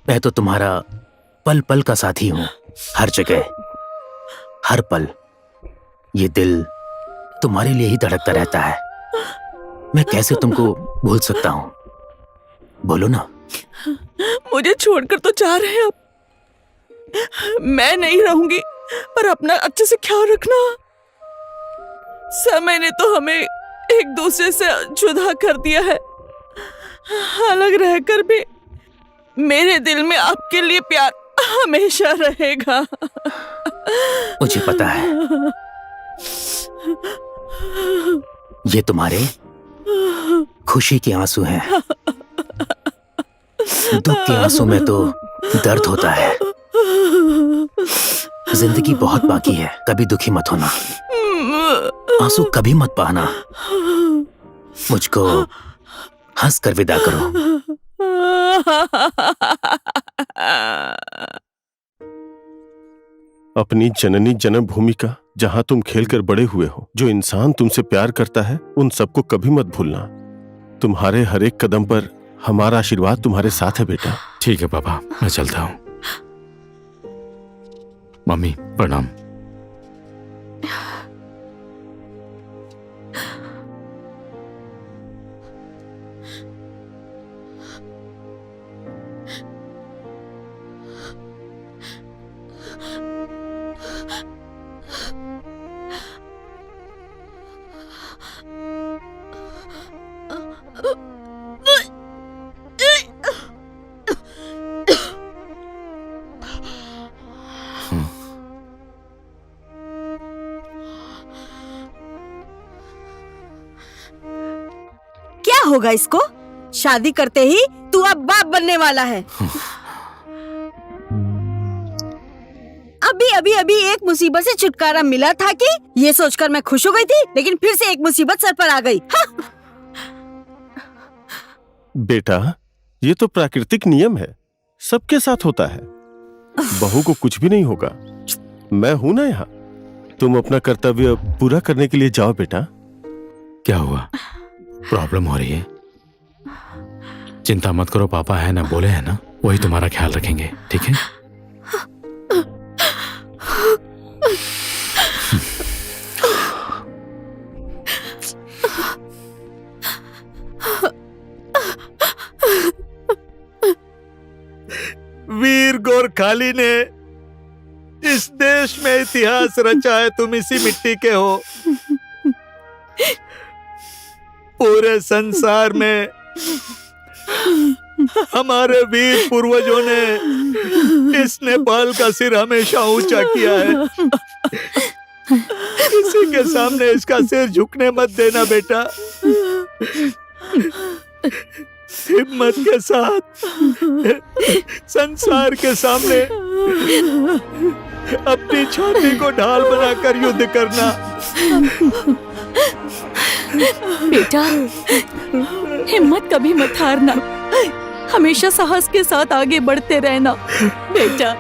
मैं तो तुम्हारा पल पल का साथी हूँ, हर जगह, हर पल। ये दिल तुम्हारे लिए ही धड़कता रहता है। मैं कैसे तुमको भूल सकता हूँ? बोलो ना। मुझे छोड़कर तो जा रहे हैं आप। मैं नहीं रहूंगी, पर अपना अच्छे से ख्याल रखना। समय ने तो हमें एक दूसरे से जुदा कर दिया है। अलग रहकर भी मेरे दिल में आपके लिए प्यार हमेशा रहेगा। मुझे पता है। ये तुम्हारे खुशी के आंसू हैं। दुख के आंसू में तो दर्द होता है। जिंदगी बहुत बाकी है, कभी दुखी मत होना। आंसू कभी मत बहाना। मुझको हंस कर विदा करो। अपनी जननी जन्मभूमि का, जहां तुम खेलकर बड़े हुए हो, जो इंसान तुमसे प्यार करता है, उन सबको कभी मत भूलना। तुम्हारे हर एक कदम पर हमारा आशीर्वाद तुम्हारे साथ है बेटा। ठीक है पापा, मैं चलता हूँ। मम्मी प्रणाम। क्या होगा इसको? शादी करते ही तू अब बाप बनने वाला है। अभी एक मुसीबत से छुटकारा मिला था कि ये सोचकर मैं खुश हो गई थी, लेकिन फिर से एक मुसीबत सर पर आ गई। हाँ। बेटा, ये तो प्राकृतिक नियम है, सबके साथ होता है। बहू को कुछ भी नहीं होगा। मैं हूं ना यहाँ। तुम अपना कर्तव्य पूरा करने के लिए जाओ बेटा। क्या हुआ? प्रॉब्लम हो रही है? चिंता मत करो, पापा है ना, बोले है ना, वही तुम्हारा ख्याल रखेंगे, ठीक है? वीर गोरखाली ने इस देश में इतिहास रचा है, तुम इसी मिट्टी के हो। पूरे संसार में हमारे वीर पूर्वजों ने इस नेपाल का सिर हमेशा ऊंचा किया है। किसी के सामने इसका सिर झुकने मत देना बेटा। हिम्मत के साथ संसार के सामने अपनी छाती को ढाल बनाकर युद्ध करना। बेटा, हिम्मत कभी मत हारना, हमेशा साहस के साथ आगे बढ़ते रहना बेटा।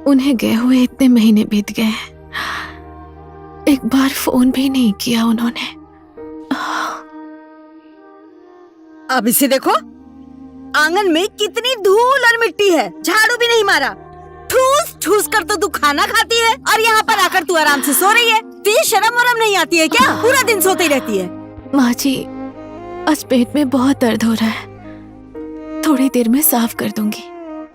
उन्हें गए हुए इतने महीने बीत गए हैं, एक बार फोन भी नहीं किया उन्होंने। अब इसे देखो, आंगन में कितनी धूल और मिट्टी है, झाड़ू भी नहीं मारा। ठूस ठूस कर तो तू खाना खाती है और यहाँ पर आकर तू आराम से सो रही है। तुझे शर्म वरम नहीं आती है क्या? पूरा दिन सोती रहती है। माँ जी, आज पेट में बहुत दर्द हो रहा है, थोड़ी देर में साफ कर दूंगी।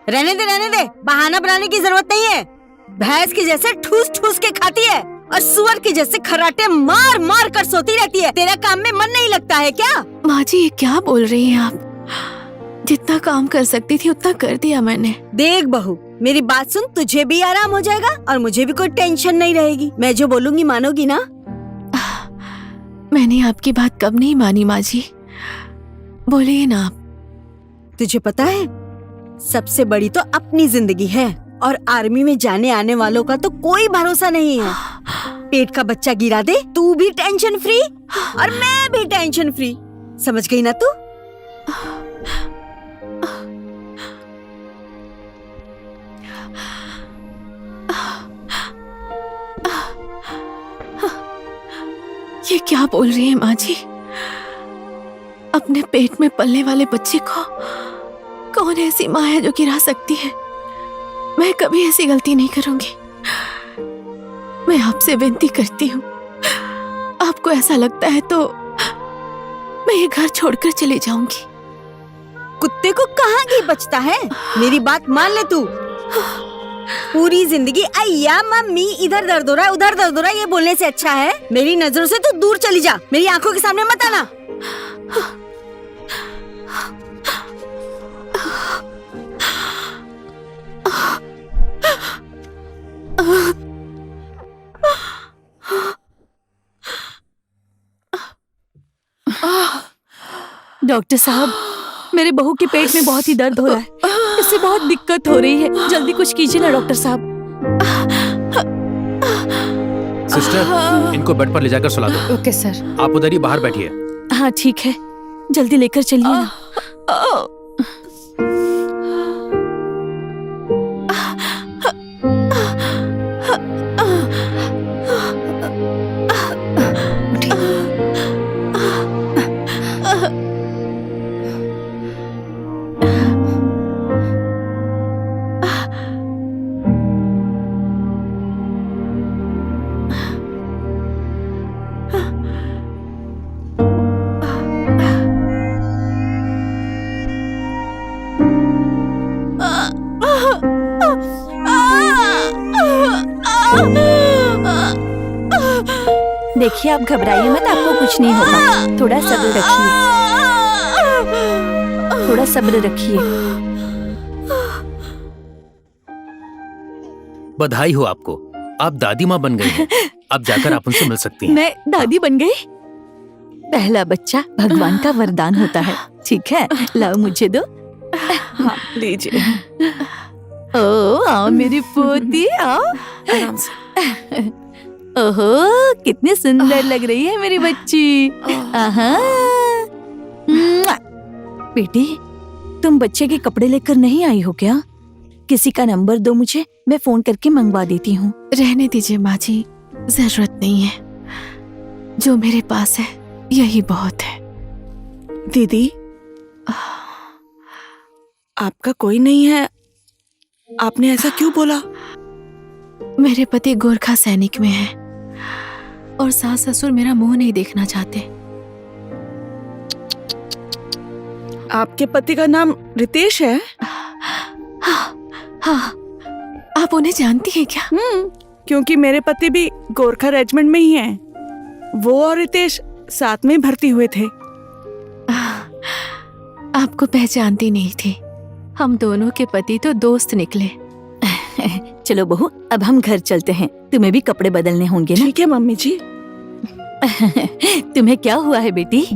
रहने दे, बहाना बनाने की जरूरत नहीं है। भैंस की जैसे ठूस ठूस के खाती है और सुअर की जैसे खर्राटे मार मार कर सोती रहती है। तेरा काम में मन नहीं लगता है क्या? माँ जी, ये क्या बोल रही हैं आप? जितना काम कर सकती थी उतना कर दिया मैंने। देख बहू, मेरी बात सुन, तुझे भी आराम हो जाएगा और मुझे भी कोई टेंशन नहीं रहेगी। मैं जो बोलूंगी मानोगी ना? मैंने आपकी बात कब नहीं मानी माँ जी, बोलिए ना आप। तुझे पता है, सबसे बड़ी तो अपनी जिंदगी है और आर्मी में जाने आने वालों का तो कोई भरोसा नहीं है। पेट का बच्चा गिरा दे, तू भी टेंशन फ्री और मैं भी टेंशन फ्री। समझ गई ना तू? ये क्या बोल रही है माँ जी? अपने पेट में पलने वाले बच्चे को कौन ऐसी माँ है जो गिरा सकती है? मैं कभी ऐसी गलती नहीं करूंगी। मैं आपसे विनती करती हूँ, आपको ऐसा लगता है तो मैं ये घर छोड़कर चली जाऊंगी। कुत्ते को कहाँ घी बचता है? मेरी बात मान ले तू। पूरी जिंदगी अय्या मम्मी, इधर दर्द हो रहा है, उधर दर्द हो रहा है, ये बोलने से अच्छा है मेरी नजरों से तू दूर चली जा। मेरी आंखों के सामने मत आना। डॉक्टर साहब, मेरे बहू के पेट में बहुत ही दर्द हो रहा है, इससे बहुत दिक्कत हो रही है, जल्दी कुछ कीजिए ना डॉक्टर साहब। सिस्टर, इनको बेड पर ले जाकर सुला दो। Okay sir. आप उधर ही बाहर बैठिए। हाँ ठीक है, जल्दी लेकर चलिए ना। देखिए, आप घबराइए मत, आपको कुछ नहीं होगा। थोड़ा सब्र रखिए, थोड़ा सब्र रखिए। बधाई हो आपको, आप दादी माँ बन गई हैं। अब जाकर आप उनसे मिल सकती हैं। मैं दादी बन गई? पहला बच्चा भगवान का वरदान होता है। ठीक है, लाओ मुझे दो। हाँ लीजिए। ओ आओ मेरी पोती, आओ। आराम से। ओहो कितनी सुंदर लग रही है मेरी बच्ची। आहा। मुआ। बेटी, तुम बच्चे के कपड़े लेकर नहीं आई हो क्या? किसी का नंबर दो मुझे, मैं फोन करके मंगवा देती हूँ। रहने दीजिए माँ जी, जरूरत नहीं है। जो मेरे पास है यही बहुत है। दीदी, आपका कोई नहीं है, आपने ऐसा क्यों बोला? मेरे पति गोरखा सैनिक में हैं और सास ससुर मेरा मुंह नहीं देखना चाहते। आपके पति का नाम रितेश है? हाँ, आप उन्हें जानती हैं क्या? क्योंकि मेरे पति भी गोरखा रेजिमेंट में ही हैं। वो और रितेश साथ में भर्ती हुए थे। आपको पहचानती नहीं थी। हम दोनों के पति तो दोस्त निकले। चलो बहू, अब हम घर चलते हैं। तुम्हें भी कपड़े बदलने होंगे ना? ठीक है मम्मी जी। तुम्हें क्या हुआ है बेटी?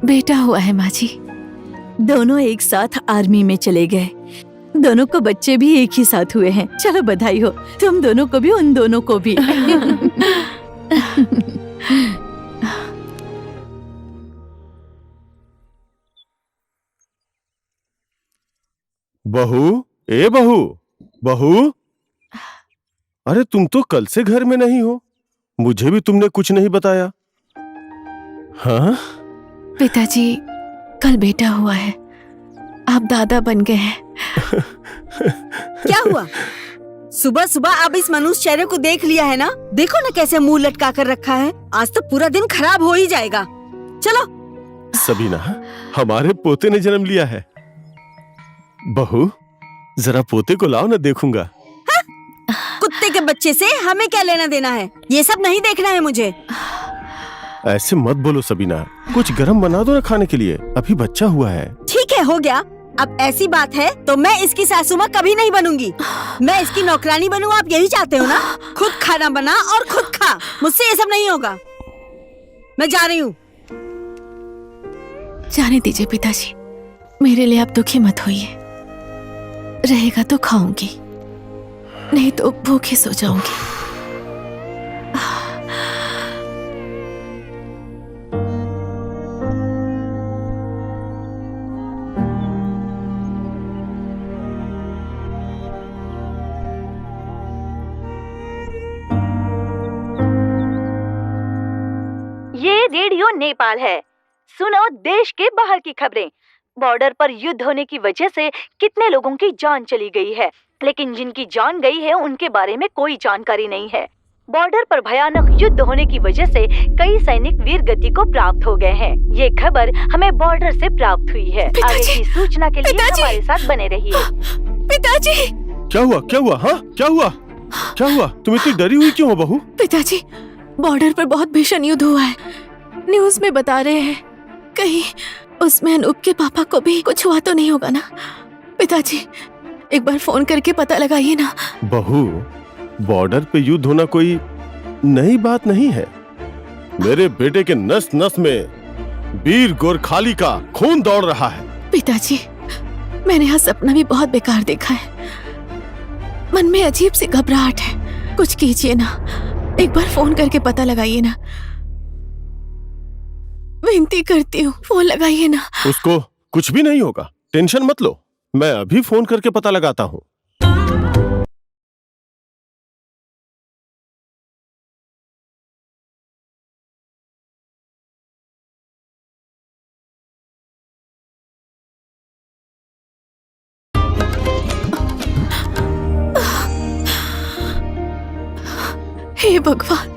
बेटा हुआ है माँ जी। दोनों एक साथ आर्मी में चले गए। दोनों को बच्चे भी एक ही साथ हुए हैं। चलो बधाई हो, तुम दोनों को भी, उन दोनों को भी। बहू, ए बहू, बहू, अरे तुम तो कल से घर में नहीं हो, मुझे भी तुमने कुछ नहीं बताया। हाँ? पिताजी, कल बेटा हुआ है, आप दादा बन गए हैं। क्या हुआ? सुबह सुबह आप इस मनुष्य चेहरे को देख लिया है ना? देखो ना कैसे मुंह लटका कर रखा है। आज तो पूरा दिन खराब हो ही जाएगा। चलो। सबीना, हमारे पोते ने जन्म लिया है। बहू, जरा पोते को लाओ ना, देखूंगा। कुत्ते के बच्चे से हमें क्या लेना देना है? ये सब नहीं देखना है मुझे। ऐसे मत बोलो सबीना, कुछ गरम बना दो ना खाने के लिए, अभी बच्चा हुआ है। ठीक है, हो गया। अब ऐसी बात है तो मैं इसकी सासू माँ कभी नहीं बनूंगी। मैं इसकी नौकरानी बनूं, आप यही चाहते हो ना? खुद खाना बना और खुद खा। मुझसे ये सब नहीं होगा। मैं जा रही हूँ। जाने दीजिए पिताजी, मेरे लिए आप दुखी मत होइए। रहेगा तो खाऊंगी, नहीं तो भूखे सो जाऊंगी। ये रेडियो नेपाल है। सुनो देश के बाहर की खबरें। बॉर्डर पर युद्ध होने की वजह से कितने लोगों की जान चली गई है, लेकिन जिनकी जान गई है उनके बारे में कोई जानकारी नहीं है। बॉर्डर पर भयानक युद्ध होने की वजह से कई सैनिक वीर गति को प्राप्त हो गए हैं। ये खबर हमें बॉर्डर से प्राप्त हुई है। आगे की सूचना के लिए हमारे साथ बने रहिए। पिताजी! क्या हुआ? क्या हुआ? हाँ, क्या हुआ? क्या हुआ? तुम इतनी डरी हुई क्यों हो बहू? पिताजी, बॉर्डर पर बहुत भीषण युद्ध हुआ है। न्यूज में बता रहे हैं, कहीं उसमें अनूप के पापा को भी कुछ हुआ तो नहीं होगा ना? पिताजी, एक बार फोन करके पता लगाइए ना। बहू, बॉर्डर पे युद्ध होना कोई नई बात नहीं है। मेरे बेटे के नस नस में वीर गोरखाली का खून दौड़ रहा है। पिताजी, मैंने यहाँ सपना भी बहुत बेकार देखा है। मन में अजीब सी घबराहट है। कुछ कीजिए ना, एक बार फोन करके पता लगाइए ना। विनती करती हूँ, फोन लगाइए ना। उसको कुछ भी नहीं होगा, टेंशन मत लो। मैं अभी फोन करके पता लगाता हूँ। हे भगवान,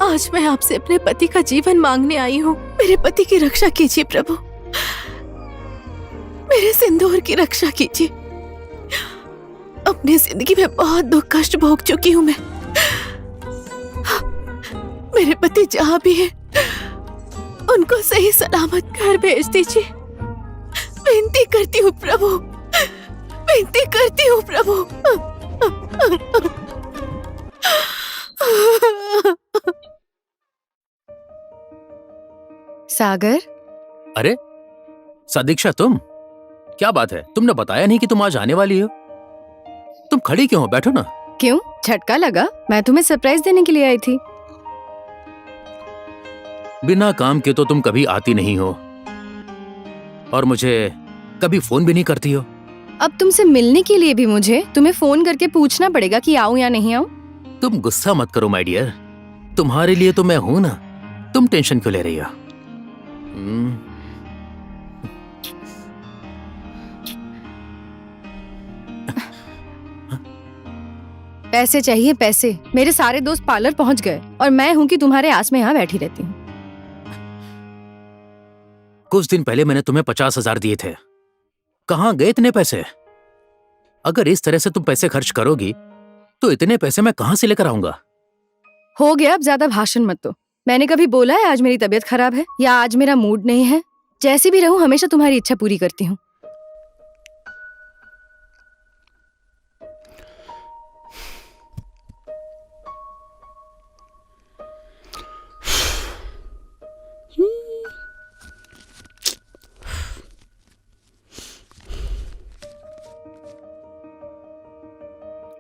आज मैं आपसे अपने पति का जीवन मांगने आई हूँ। मेरे पति की रक्षा कीजिए प्रभु, मेरे सिंदूर की रक्षा कीजिए। अपनी जिंदगी में बहुत दुख कष्ट भोग चुकी हूँ मैं। मेरे पति जहाँ भी है उनको सही सलामत घर भेज दीजिए। विनती करती हूँ प्रभु, विनती करती हूँ प्रभु। सागर, अरे सदीक्षा, तुम? क्या बात है, तुमने बताया नहीं कि तुम आज आने वाली हो? तुम खड़ी क्यों हो? बैठो ना। क्यों, झटका लगा? मैं तुम्हें सरप्राइज देने के लिए आई थी। बिना काम के तो तुम कभी आती नहीं हो और मुझे कभी फोन भी नहीं करती हो। अब तुमसे मिलने के लिए भी मुझे तुम्हें फोन करके पूछना पड़ेगा कि आऊं या नहीं आऊं? तुम गुस्सा मत करो माय डियर, तुम्हारे लिए तो मैं हूं ना, तुम टेंशन क्यों ले रही हो? पैसे चाहिए, पैसे। मेरे सारे दोस्त पार्लर पहुंच गए और मैं हूं कि तुम्हारे आस में यहाँ बैठी रहती हूँ। कुछ दिन पहले मैंने तुम्हें 50,000 दिए थे, कहाँ गए इतने पैसे? अगर इस तरह से तुम पैसे खर्च करोगी तो इतने पैसे मैं कहाँ से लेकर आऊंगा? हो गया, अब ज्यादा भाषण मत दो। मैंने कभी बोला है आज मेरी तबीयत खराब है या आज मेरा मूड नहीं है? जैसी भी रहूं, हमेशा तुम्हारी इच्छा पूरी करती हूँ।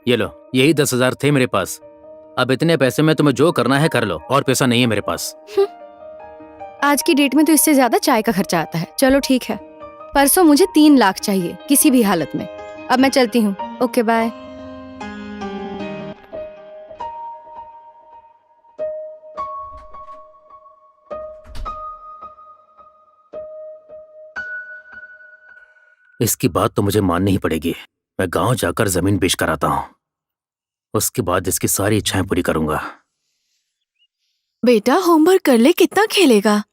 ये लो, यही 10,000 थे मेरे पास। अब इतने पैसे में तुम्हें जो करना है कर लो, और पैसा नहीं है मेरे पास। आज की डेट में तो इससे ज्यादा चाय का खर्चा आता है। चलो ठीक है, परसों मुझे 3 लाख चाहिए किसी भी हालत में। अब मैं चलती हूँ। Okay, bye. इसकी बात तो मुझे माननी ही पड़ेगी। मैं गांव जाकर जमीन बेच कर आता हूँ, उसके बाद इसकी सारी इच्छाएं पूरी करूंगा। बेटा होमवर्क कर ले, कितना खेलेगा?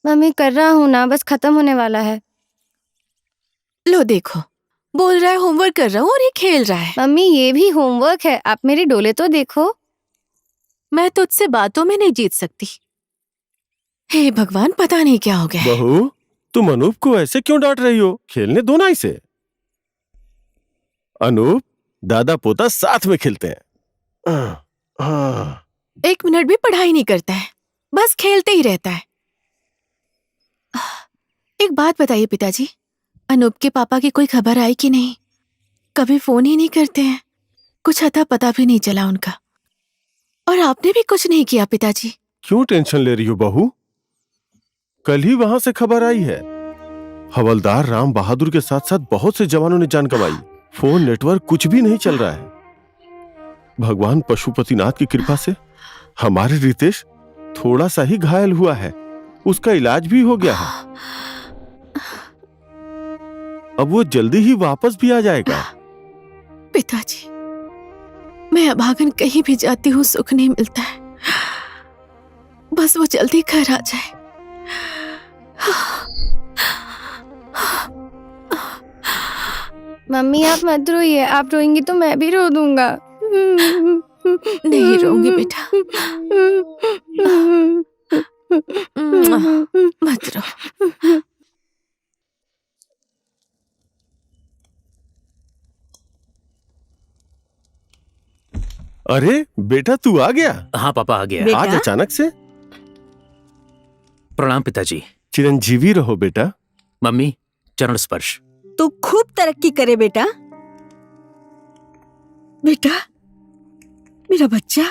मम्मी कर रहा हूँ ना, बस खत्म होने वाला है। लो देखो, बोल रहा है होमवर्क कर रहा हूँ और ये खेल रहा है। मम्मी ये भी होमवर्क है, आप मेरी डोले तो देखो। मैं तुझसे बातों में नहीं जीत सकती। हे भगवान, पता नहीं क्या हो गया है। बहू, तुम अनूप को ऐसे क्यों डांट रही हो? खेलने दो ना इसे। अनूप, दादा पोता साथ में खेलते हैं। 1 मिनट भी पढ़ाई नहीं करता है, बस खेलते ही रहता है। एक बात बताइए पिताजी, अनूप के पापा की कोई खबर आई कि नहीं? कभी फोन ही नहीं करते हैं, कुछ अता पता भी नहीं चला उनका। और आपने भी कुछ नहीं किया पिताजी। क्यों टेंशन ले रही हो बहू? कल ही वहां से खबर आई है। हवलदार राम बहादुर के साथ साथ बहुत से जवानों ने जान गंवाई। फोन नेटवर्क कुछ भी नहीं चल रहा है। भगवान पशुपतिनाथ की कृपा से हमारे रितेश थोड़ा सा ही घायल हुआ है, उसका इलाज भी हो गया है। अब वो जल्दी ही वापस भी आ जाएगा। पिताजी, मैं अभागन कहीं भी जाती हूँ सुख नहीं मिलता है, बस वो जल्दी घर आ जाए। मम्मी आप मत रोइए, आप रोएंगी तो मैं भी रो दूंगा। नहीं रोऊंगी बेटा, मत रो। अरे बेटा, तू आ गया? हाँ पापा, आ गया। बेटा? आज अचानक से? प्रणाम पिताजी। चिरंजीवी रहो बेटा। मम्मी, चरण स्पर्श। तू खूब तरक्की करे बेटा। बेटा, मेरा बच्चा।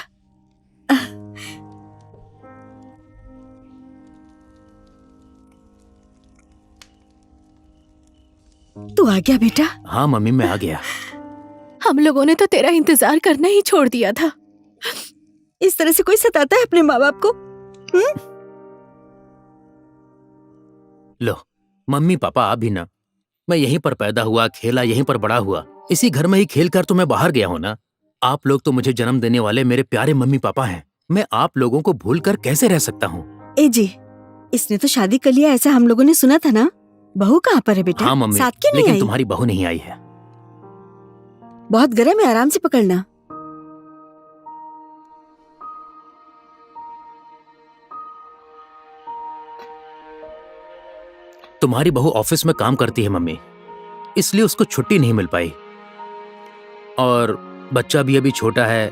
तू आ गया बेटा? हाँ मम्मी, मैं आ गया। हम लोगों ने तो तेरा इंतजार करना ही छोड़ दिया था। इस तरह से कोई सताता है अपने माँ बाप को? लो मम्मी पापा, आप भी ना। मैं यहीं पर पैदा हुआ, खेला, यहीं पर बड़ा हुआ, इसी घर में ही खेल कर तो मैं बाहर गया हूँ ना। आप लोग तो मुझे जन्म देने वाले मेरे प्यारे मम्मी पापा हैं। मैं आप लोगों को भूल कर कैसे रह सकता हूँ? ए जी, इसने तो शादी कर लिया ऐसा हम लोगों ने सुना था ना। बहू कहाँ पर है बेटा? हाँ मम्मी, साथ क्यों नहीं लेकिन आई? तुम्हारी बहू नहीं आई है। बहुत गर्म है, आराम से पकड़ना। तुम्हारी बहू ऑफिस में काम करती है मम्मी, इसलिए उसको छुट्टी नहीं मिल पाई। और बच्चा भी अभी छोटा है,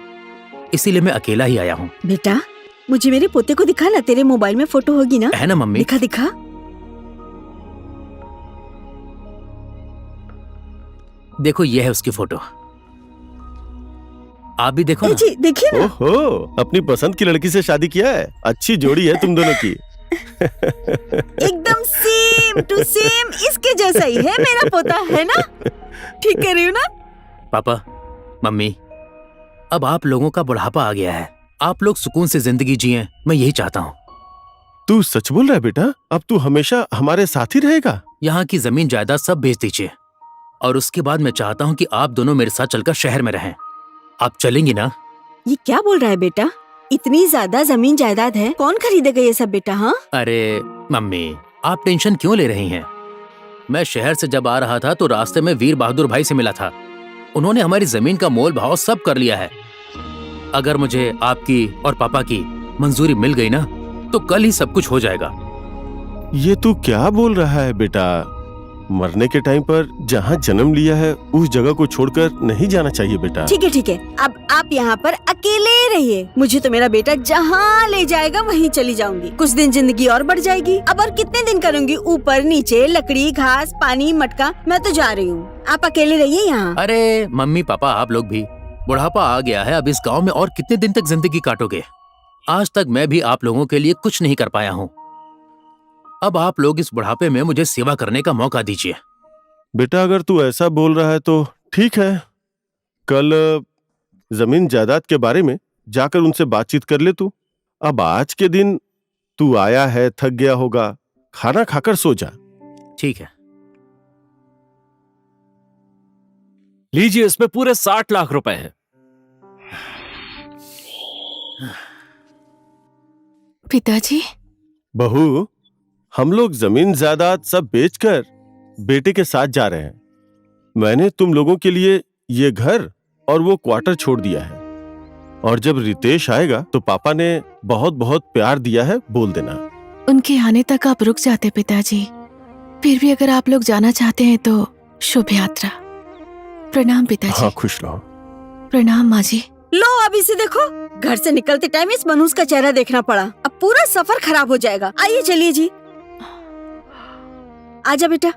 इसीलिए मैं अकेला ही आया हूँ। बेटा, मुझे मेरे पोते को दिखा ना, तेरे मोबाइल में फोटो होगी ना? है ना मम्मी? दिखा दिखा। देखो ये है उसकी फोटो, आप भी देखो ए ना। जी देखिए ना। ओहो, अपनी पसंद की लड़की से शादी किया है। अच्छी जोड़ी है तुम दोनों की। एकदम सेम टू सेम इसके जैसा ही है मेरा पोता, है ना? ठीक कह रही हूँ ना? पापा, मम्मी, अब आप लोगों का बुढ़ापा आ गया है, आप लोग सुकून से जिंदगी जिएं, मैं यही चाहता हूँ। तू सच बोल रहा है बेटा? अब तू हमेशा हमारे साथ ही रहेगा? यहाँ की जमीन जायदाद सब बेच दीजिए, और उसके बाद मैं चाहता हूँ कि आप दोनों मेरे साथ चलकर शहर में रहें। आप चलेंगी ना? ये क्या बोल रहा है बेटा? इतनी ज्यादा जमीन जायदाद है, कौन खरीदेगा ये सब बेटा? हाँ, अरे मम्मी, आप टेंशन क्यों ले रही हैं? मैं शहर से जब आ रहा था तो रास्ते में वीर बहादुर भाई से मिला था। उन्होंने हमारी जमीन का मोल भाव सब कर लिया है। अगर मुझे आपकी और पापा की मंजूरी मिल गई ना, तो कल ही सब कुछ हो जाएगा। ये तू क्या बोल रहा है बेटा? मरने के टाइम पर जहाँ जन्म लिया है उस जगह को छोड़कर नहीं जाना चाहिए बेटा। ठीक है ठीक है, अब आप यहाँ पर अकेले रहिए। मुझे तो मेरा बेटा जहाँ ले जाएगा वहीं चली जाऊंगी। कुछ दिन जिंदगी और बढ़ जाएगी। अब और कितने दिन करूंगी? ऊपर नीचे, लकड़ी, घास, पानी, मटका। मैं तो जा रही हूँ, आप अकेले रहिए यहाँ। अरे मम्मी पापा, आप लोग भी, बुढ़ापा आ गया है, अब इस गांव में और कितने दिन तक जिंदगी काटोगे? आज तक मैं भी आप लोगों के लिए कुछ नहीं कर पाया हूँ। अब आप लोग इस बुढ़ापे में मुझे सेवा करने का मौका दीजिए। बेटा अगर तू ऐसा बोल रहा है तो ठीक है, कल जमीन जायदाद के बारे में जाकर उनसे बातचीत कर ले तू। अब आज के दिन तू आया है, थक गया होगा, खाना खाकर सो जा। ठीक है। लीजिए, इसमें पूरे 60 लाख रुपए हैं। पिताजी, बहू, हम लोग जमीन जायदाद सब बेचकर बेटे के साथ जा रहे हैं। मैंने तुम लोगों के लिए ये घर और वो क्वार्टर छोड़ दिया है, और जब रितेश आएगा तो पापा ने बहुत बहुत प्यार दिया है, बोल देना। उनके आने तक आप रुक जाते पिताजी। फिर भी अगर आप लोग जाना चाहते हैं तो शुभ यात्रा। प्रणाम पिताजी। हाँ, खुश रहो। प्रणाम माँ जी। लो अब इसे देखो, घर से निकलते टाइम इस मनूस का चेहरा देखना पड़ा। अब पूरा सफर खराब हो जाएगा। आइए चलिए जी, आजा बेटा।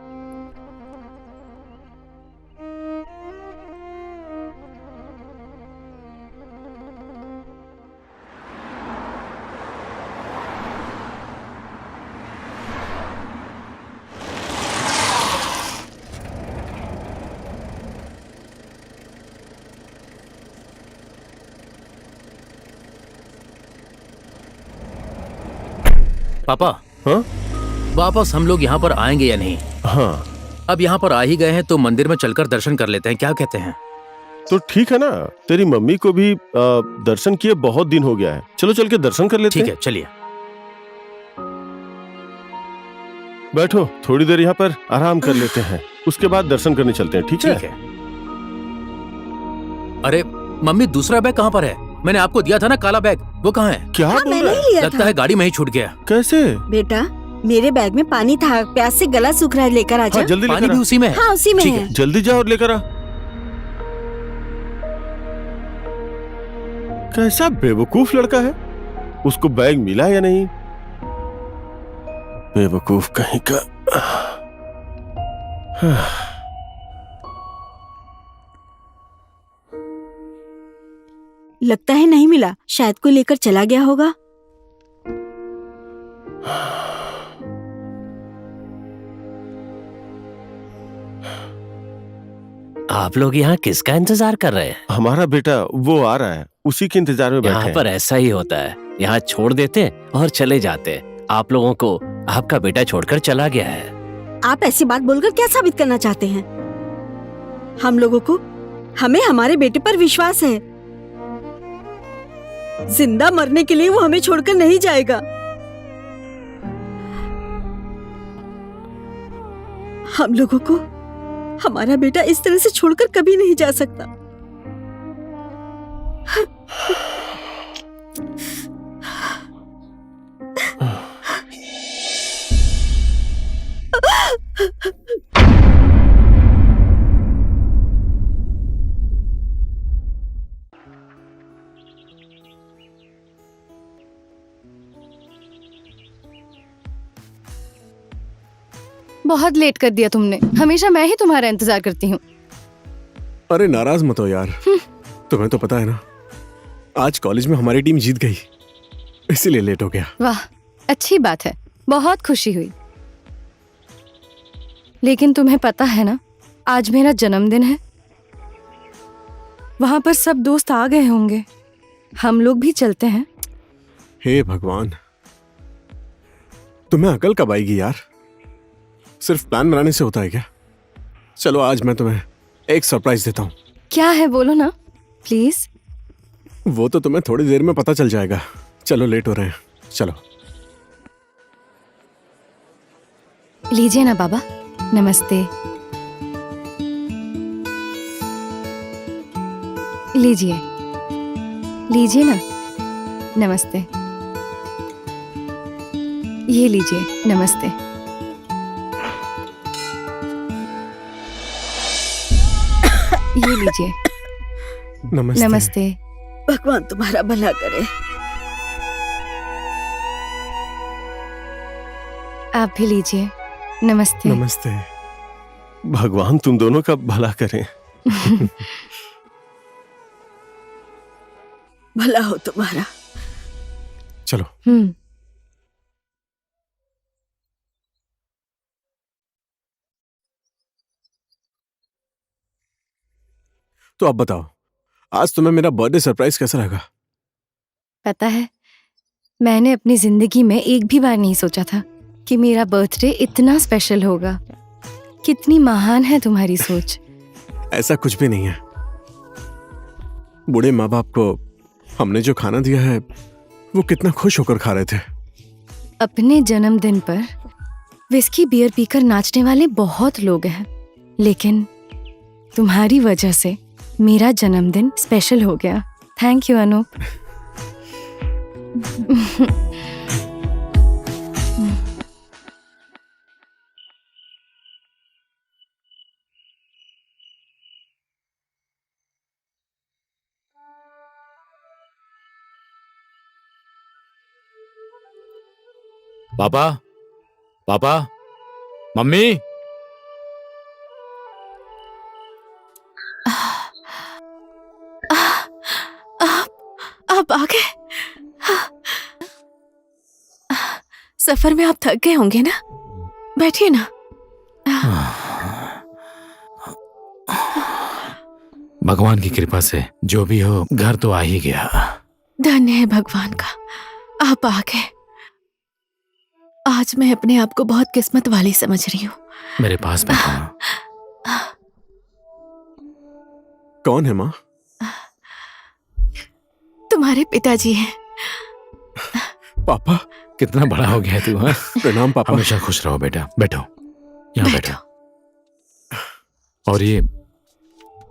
पापा, हाँ वापस हम लोग यहाँ पर आएंगे या नहीं? हाँ, अब यहाँ पर आ ही गए हैं तो मंदिर में चलकर दर्शन कर लेते हैं, क्या कहते हैं? तो ठीक है ना। तेरी मम्मी को भी दर्शन किए बहुत दिन हो गया है। चलो चल के दर्शन कर लेते ठीक हैं। है, चलिए। बैठो, थोड़ी देर यहाँ पर आराम कर लेते हैं, उसके बाद दर्शन करने चलते हैं। ठीक है? ठीक है। अरे मम्मी, दूसरा बैग कहाँ पर है? मैंने आपको दिया था ना काला बैग, वो कहाँ है? क्या हाँ, बोल मैंने रहा ही है? लिया लगता था। है गाड़ी में ही छूट गया। कैसे? बेटा मेरे बैग में पानी था, प्यास से गला सूख रहा है, लेकर आजा। हाँ, जल्दी पानी लेकर भी आ। उसी में है? हाँ उसी में ठीक है। जल्दी जा और लेकर आ। कैसा बेवकूफ लड़का है, उसको बैग मिला या नहीं? बेवकूफ कहीं का। लगता है नहीं मिला, शायद कोई लेकर चला गया होगा। आप लोग यहाँ किसका इंतजार कर रहे हैं? हमारा बेटा वो आ रहा है, उसी के इंतजार में बैठे यहाँ हैं। पर ऐसा ही होता है, यहाँ छोड़ देते और चले जाते। आप लोगों को आपका बेटा छोड़कर चला गया है। आप ऐसी बात बोलकर क्या साबित करना चाहते हैं? हम लोगों को, हमें हमारे बेटे पर विश्वास है। जिंदा मरने के लिए वो हमें छोड़कर नहीं जाएगा। हम लोगों को हमारा बेटा इस तरह से छोड़कर कभी नहीं जा सकता। बहुत लेट कर दिया तुमने। हमेशा मैं ही तुम्हारा इंतजार करती हूँ। अरे नाराज मत हो यार, तुम्हें तो पता है ना, आज कॉलेज में हमारी टीम जीत गई, इसीलिए लेट हो गया। वाह, अच्छी बात है, बहुत खुशी हुई। लेकिन तुम्हें पता है ना, आज मेरा जन्मदिन है। वहां पर सब दोस्त आ गए होंगे, हम लोग भी चलते हैं। हे भगवान, तुम्हें अकल कब आएगी यार? सिर्फ प्लान बनाने से होता है क्या? चलो आज मैं तुम्हें एक सरप्राइज देता हूँ। क्या है बोलो ना प्लीज। वो तो तुम्हें थोड़ी देर में पता चल जाएगा। चलो लेट हो रहे हैं, चलो। लीजिए ना बाबा, नमस्ते। लीजिए लीजिए ना, नमस्ते। ये लीजिए, नमस्ते। ये लीजिए, नमस्ते। नमस्ते। भगवान तुम्हारा भला करे। आप भी लीजिए, नमस्ते। नमस्ते। भगवान तुम दोनों का भला करें। भला हो तुम्हारा। चलो। तो अब बताओ, आज तुम्हें मेरा बर्थडे सरप्राइज कैसा लगा? पता है, मैंने अपनी जिंदगी में एक भी बार नहीं सोचा था कि मेरा बर्थडे इतना स्पेशल होगा। कितनी महान है तुम्हारी सोच। ऐसा कुछ भी नहीं है। बूढ़े माँ बाप को हमने जो खाना दिया है वो कितना खुश होकर खा रहे थे। अपने जन्मदिन पर विस्की बियर पीकर नाचने वाले बहुत लोग हैं, लेकिन तुम्हारी वजह से मेरा जन्मदिन स्पेशल हो गया। Thank you Anoop. पापा, पापा, मम्मी। आप आ गए। सफर में आप थक गए होंगे ना, बैठिए ना। भगवान की कृपा से जो भी हो, घर तो आ ही गया। धन्य है भगवान का, आप आ गए। आज मैं अपने आप को बहुत किस्मत वाली समझ रही हूँ। मेरे पास बैठो। कौन है माँ? तुम्हारे पिताजी हैं। पापा। कितना बड़ा हो गया तू, हाँ? प्रणाम पापा। हमेशा खुश रहो बेटा। बैठो, यहाँ बैठो। और ये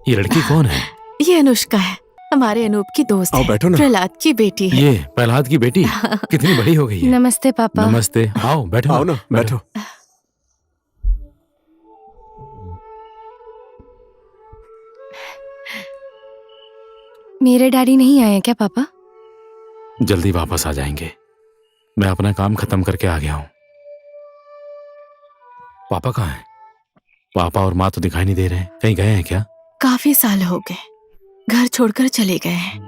लड़की कौन है? ये अनुष्का है, हमारे अनूप की दोस्त आओ है। बैठो ना। प्रहलाद की बेटी है। ये प्रहलाद की बेटी कितनी बड़ी हो गई है। नमस्ते पापा। नमस्ते। आओ बैठो। आओ ना, बैठो। मेरे डैडी नहीं आए क्या पापा? जल्दी वापस आ जाएंगे। मैं अपना काम खत्म करके आ गया हूँ। पापा कहाँ हैं? पापा और माँ तो दिखाई नहीं दे रहे हैं। कहीं गए हैं क्या? काफी साल हो गए, घर छोड़कर चले गए हैं।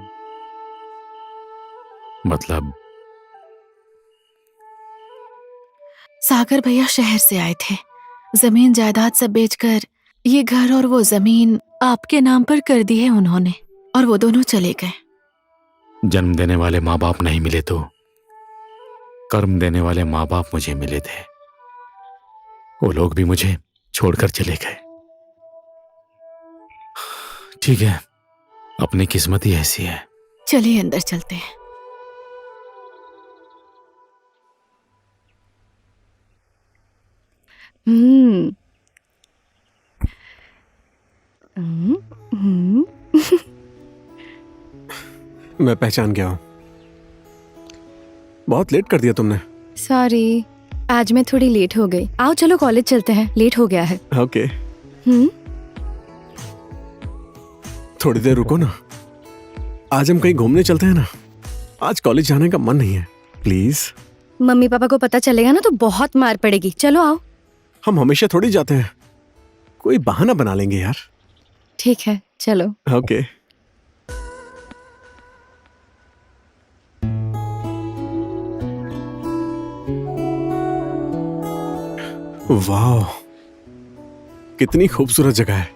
मतलब? सागर भैया शहर से आए थे, जमीन जायदाद सब बेचकर ये घर और वो जमीन आपके नाम पर कर दी है उन्होंने, और वो दोनों चले गए। जन्म देने वाले माँ बाप नहीं मिले तो कर्म देने वाले माँ बाप मुझे मिले थे। वो लोग भी मुझे छोड़कर चले गए। ठीक है, अपनी किस्मत ही ऐसी है। चलिए अंदर चलते हैं। मैं पहचान गया हूँ। बहुत लेट कर दिया तुमने। सॉरी, आज मैं थोड़ी लेट हो गई। आओ चलो कॉलेज चलते हैं, लेट हो गया है। ओके। थोड़ी देर रुको ना, आज हम कहीं घूमने चलते हैं ना। आज कॉलेज जाने का मन नहीं है, प्लीज। मम्मी पापा को पता चलेगा ना तो बहुत मार पड़ेगी। चलो आओ। हम हमेशा थोड़ी जाते हैं, कोई बहाना बना लेंगे यार। ठीक है, चलो। ओके। वाह, कितनी खूबसूरत जगह है।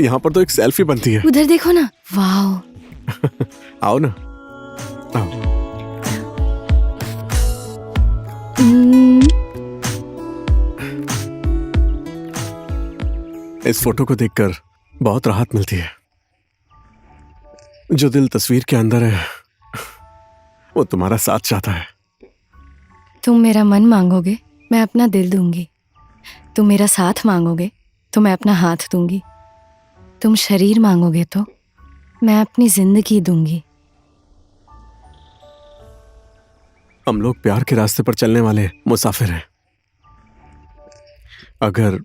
यहाँ पर तो एक सेल्फी बनती है। उधर देखो ना, वाओ। आओ ना, आओ। इस फोटो को देखकर बहुत राहत मिलती है। जो दिल तस्वीर के अंदर है वो तुम्हारा साथ चाहता है। तुम मेरा मन मांगोगे, मैं अपना दिल दूंगी। तुम मेरा साथ मांगोगे तो मैं अपना हाथ दूंगी। तुम शरीर मांगोगे तो मैं अपनी जिंदगी दूंगी। हम लोग प्यार के रास्ते पर चलने वाले मुसाफिर हैं। अगर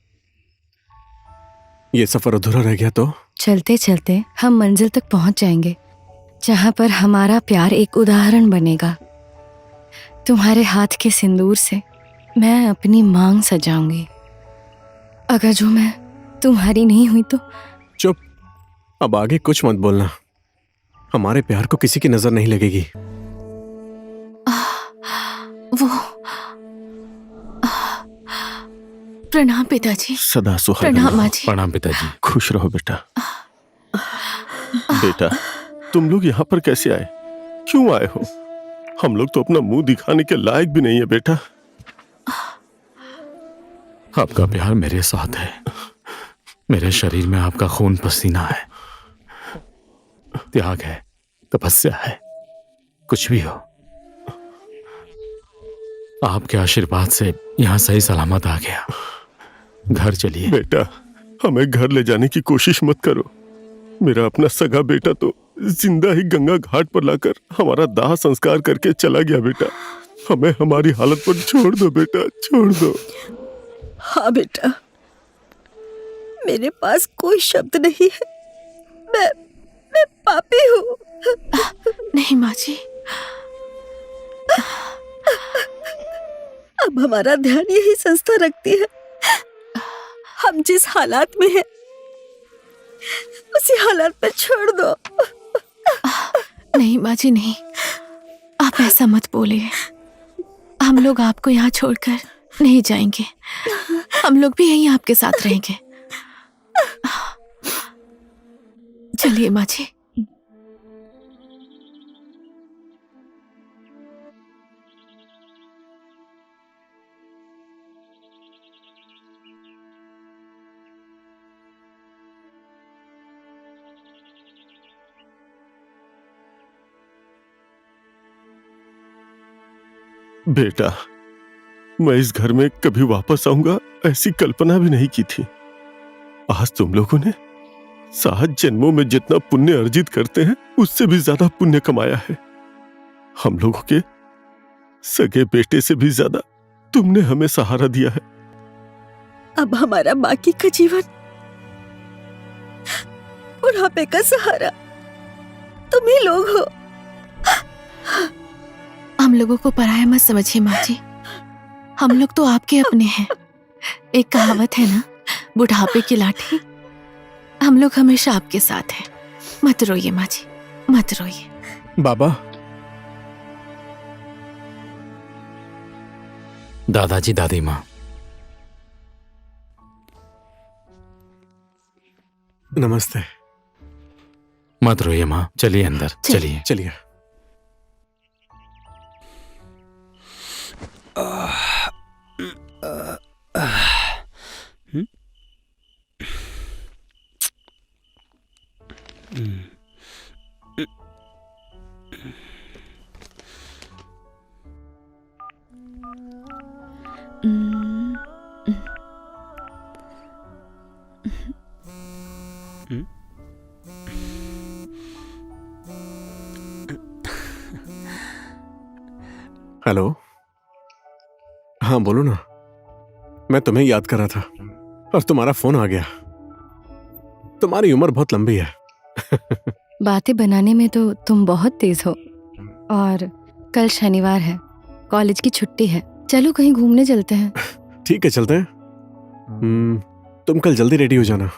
ये सफर अधूरा रह गया तो चलते चलते हम मंजिल तक पहुंच जाएंगे, जहां पर हमारा प्यार एक उदाहरण बनेगा। तुम्हारे हाथ के सिंदूर से मैं अपनी मांग सजाऊंगी। अगर जो मैं तुम्हारी नहीं हुई तो। चुप, अब आगे कुछ मत बोलना। हमारे प्यार को किसी की नजर नहीं लगेगी। वो प्रणाम पिताजी। सदा सुहागन प्रणाम रहो। माँ जी। प्रणाम पिताजी। खुश रहो बेटा। बेटा, तुम लोग यहाँ पर कैसे आए? क्यों आए हो? हम लोग तो अपना मुंह दिखाने के लायक भी नहीं है बेटा। आपका प्यार मेरे साथ है। मेरे शरीर में आपका खून पसीना है, त्याग है, तपस्या है। कुछ भी हो, आपके आशीर्वाद से यहाँ सही सलामत आ गया। घर चलिए। बेटा, हमें घर ले जाने की कोशिश मत करो। मेरा अपना सगा बेटा तो जिंदा ही गंगा घाट पर लाकर हमारा दाह संस्कार करके चला गया। बेटा, हमें हमारी हालत पर छोड़ दो बेटा, छोड़ दो। हाँ बेटा, मेरे पास कोई शब्द नहीं है। मैं पापी हूँ। नहीं माँ जी, अब हमारा ध्यान यही संस्था रखती है। हम जिस हालात में हैं, उसी हालात पर छोड़ दो। नहीं माँ जी, नहीं, आप ऐसा मत बोलिए। हम लोग आपको यहाँ छोड़कर नहीं जाएंगे। हम लोग भी यहीं आपके साथ रहेंगे। चलिए माँ जी। बेटा, मैं इस घर में कभी वापस आऊंगा ऐसी कल्पना भी नहीं की थी। आज तुम लोगों ने 7 जन्मों में जितना पुण्य अर्जित करते हैं उससे भी ज्यादा पुण्य कमाया है। हम लोगों के सगे बेटे से भी ज्यादा तुमने हमें सहारा दिया है। अब हमारा बाकी का जीवन बुढ़ापे का सहारा तुम ही लोग हो। हम लोगों को पराया मत समझिए माँ जी। हम लोग तो आपके अपने हैं। एक कहावत है ना, बुढ़ापे की लाठी। हम लोग हमेशा आपके साथ हैं। मत रोइए माँ जी, मत रोइए। बाबा, दादाजी, दादी माँ, नमस्ते। मत रोइए माँ, चलिए अंदर, चलिए। चलिए। हेलो, हाँ बोलो ना। मैं तुम्हें याद कर रहा था और तुम्हारा फोन आ गया। तुम्हारी उम्र बहुत लंबी है। बातें बनाने में तो तुम बहुत तेज हो। और कल शनिवार है, कॉलेज की छुट्टी है। चलो कहीं घूमने चलते हैं। ठीक है, चलते हैं। तुम कल जल्दी रेडी हो जाना।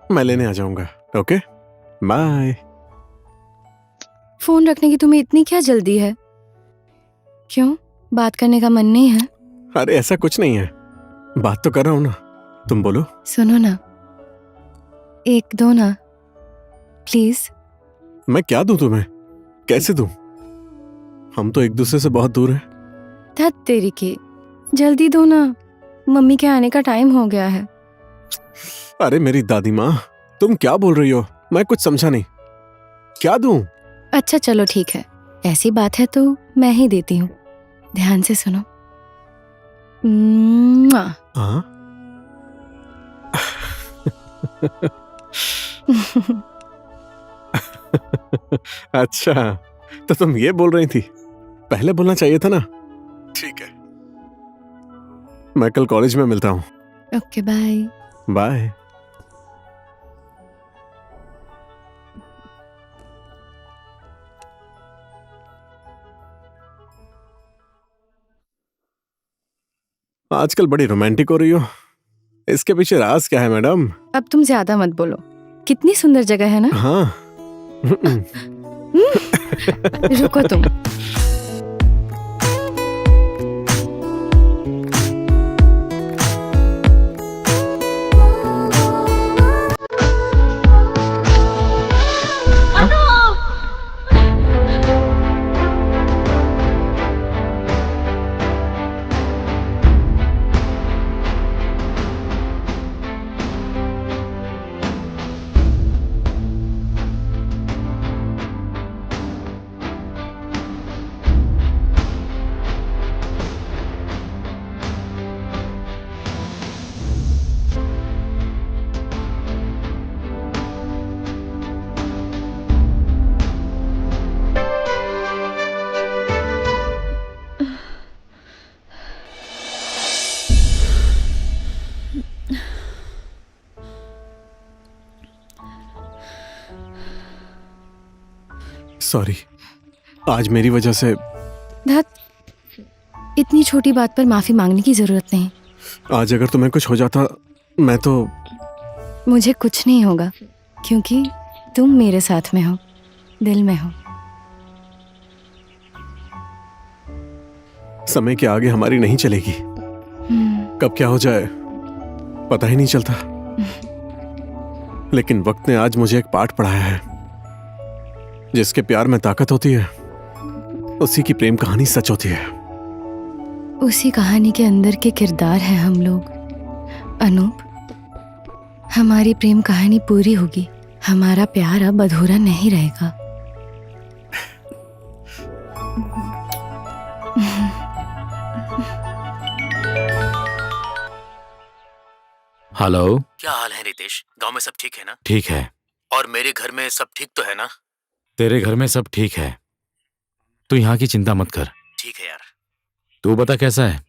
मैं लेने आ जाऊंगा। Okay, bye. फोन रखने की तुम्हें इतनी क्या जल्दी है? क्यों, बात करने का मन नहीं है? अरे ऐसा कुछ नहीं है, बात तो कर रहा हूं ना। तुम बोलो। सुनो ना, एक दो ना प्लीज। मैं क्या दूं तुम्हें, कैसे दूं? हम तो एक दूसरे से बहुत दूर हैं। धत तेरी की, जल्दी दो ना, मम्मी के आने का टाइम हो गया है। अरे मेरी दादी माँ, तुम क्या बोल रही हो? मैं कुछ समझा नहीं, क्या दूं? अच्छा चलो ठीक है, ऐसी बात है तो मैं ही देती हूँ। ध्यान से सुनो। हाँ? अच्छा, तो तुम ये बोल रही थी, पहले बोलना चाहिए था ना। ठीक है, मैं कल कॉलेज में मिलता हूँ। Okay bye. बाय। आजकल बड़ी रोमांटिक हो रही हो, इसके पीछे राज क्या है मैडम? अब तुम ज्यादा मत बोलो, कितनी सुंदर जगह है ना। हाँ। रुको तुम। सॉरी, आज मेरी वजह से। धत, इतनी छोटी बात पर माफी मांगने की जरूरत नहीं। आज अगर तुम्हें कुछ हो जाता, मैं तो। मुझे कुछ नहीं होगा, क्योंकि तुम मेरे साथ में हो, दिल में हो। समय के आगे हमारी नहीं चलेगी, कब क्या हो जाए पता ही नहीं चलता। लेकिन वक्त ने आज मुझे एक पाठ पढ़ाया है, जिसके प्यार में ताकत होती है, उसी की प्रेम कहानी सच होती है। उसी कहानी के अंदर के किरदार हैं हम लोग। अनूप, हमारी प्रेम कहानी पूरी होगी, हमारा प्यार अब अधूरा नहीं रहेगा। हेलो, क्या हाल है रितेश? गांव में सब ठीक है ना? ठीक है। और मेरे घर में सब ठीक तो है ना? तेरे घर में सब ठीक है, तू यहाँ की चिंता मत कर। ठीक है यार। तू बता कैसा है?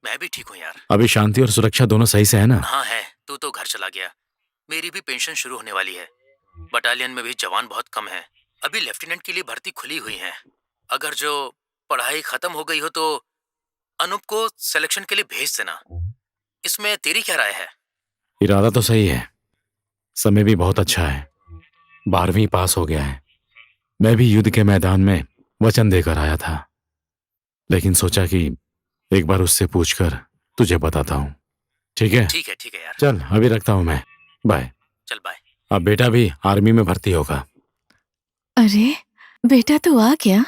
मैं भी ठीक हूँ यार। अभी शांति और सुरक्षा दोनों सही से है ना? हाँ है। तू तो घर चला गया, मेरी भी पेंशन शुरू होने वाली है। बटालियन में भी जवान बहुत कम है, अभी लेफ्टिनेंट के लिए भर्ती खुली हुई है। अगर जो पढ़ाई खत्म हो गई हो तो अनूप को सिलेक्शन के लिए भेज देना। इसमें तेरी क्या राय है? इरादा तो सही है, समय भी बहुत अच्छा है, 12वीं पास हो गया है। मैं भी युद्ध के मैदान में वचन देकर आया था, लेकिन सोचा कि एक बार उससे पूछकर तुझे बताता हूँ। ठीक है? ठीक है यार। चल अभी रखता हूँ मैं, बाय। चल बाय। अब बेटा भी आर्मी में भर्ती होगा। अरे बेटा तो आ गया,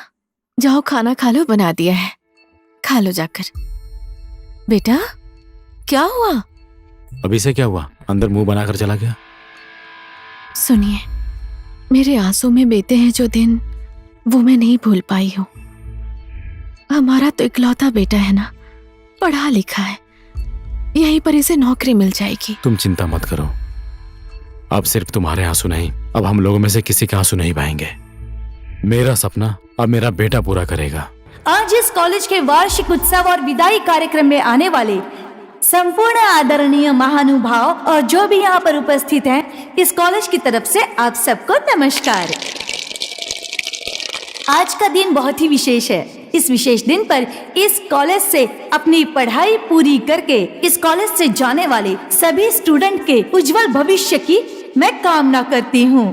जाओ खाना खा लो, बना दिया है, खा लो जाकर। बेटा क्या हुआ? अभी से क्या हुआ? अंदर मुंह बनाकर चला गया। सुनिए, मेरे आंसू में बीते हैं जो दिन, वो मैं नहीं भूल पाई हूँ। हमारा तो इकलौता बेटा है ना, पढ़ा लिखा है, यहीं पर इसे नौकरी मिल जाएगी। तुम चिंता मत करो, अब सिर्फ तुम्हारे आंसू नहीं, अब हम लोगों में से किसी के आंसू नहीं बहेंगे। मेरा सपना अब मेरा बेटा पूरा करेगा। आज इस कॉलेज के वार्षिक उत्सव और विदाई कार्यक्रम में आने वाले संपूर्ण आदरणीय महानुभाव और जो भी यहाँ पर उपस्थित हैं, इस कॉलेज की तरफ से आप सबको नमस्कार। आज का दिन बहुत ही विशेष है। इस विशेष दिन पर इस कॉलेज से अपनी पढ़ाई पूरी करके इस कॉलेज से जाने वाले सभी स्टूडेंट के उज्जवल भविष्य की मैं कामना करती हूँ।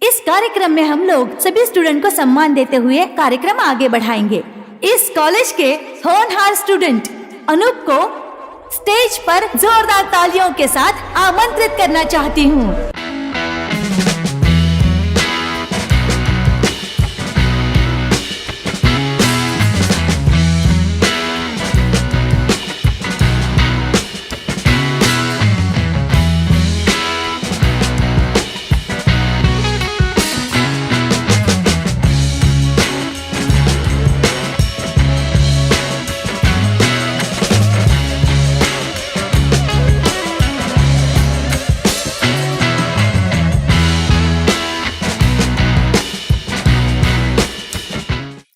इस कार्यक्रम में हम लोग सभी स्टूडेंट को सम्मान देते हुए कार्यक्रम आगे बढ़ाएंगे। इस कॉलेज के होनहार स्टूडेंट अनूप को स्टेज पर जोरदार तालियों के साथ आमंत्रित करना चाहती हूँ।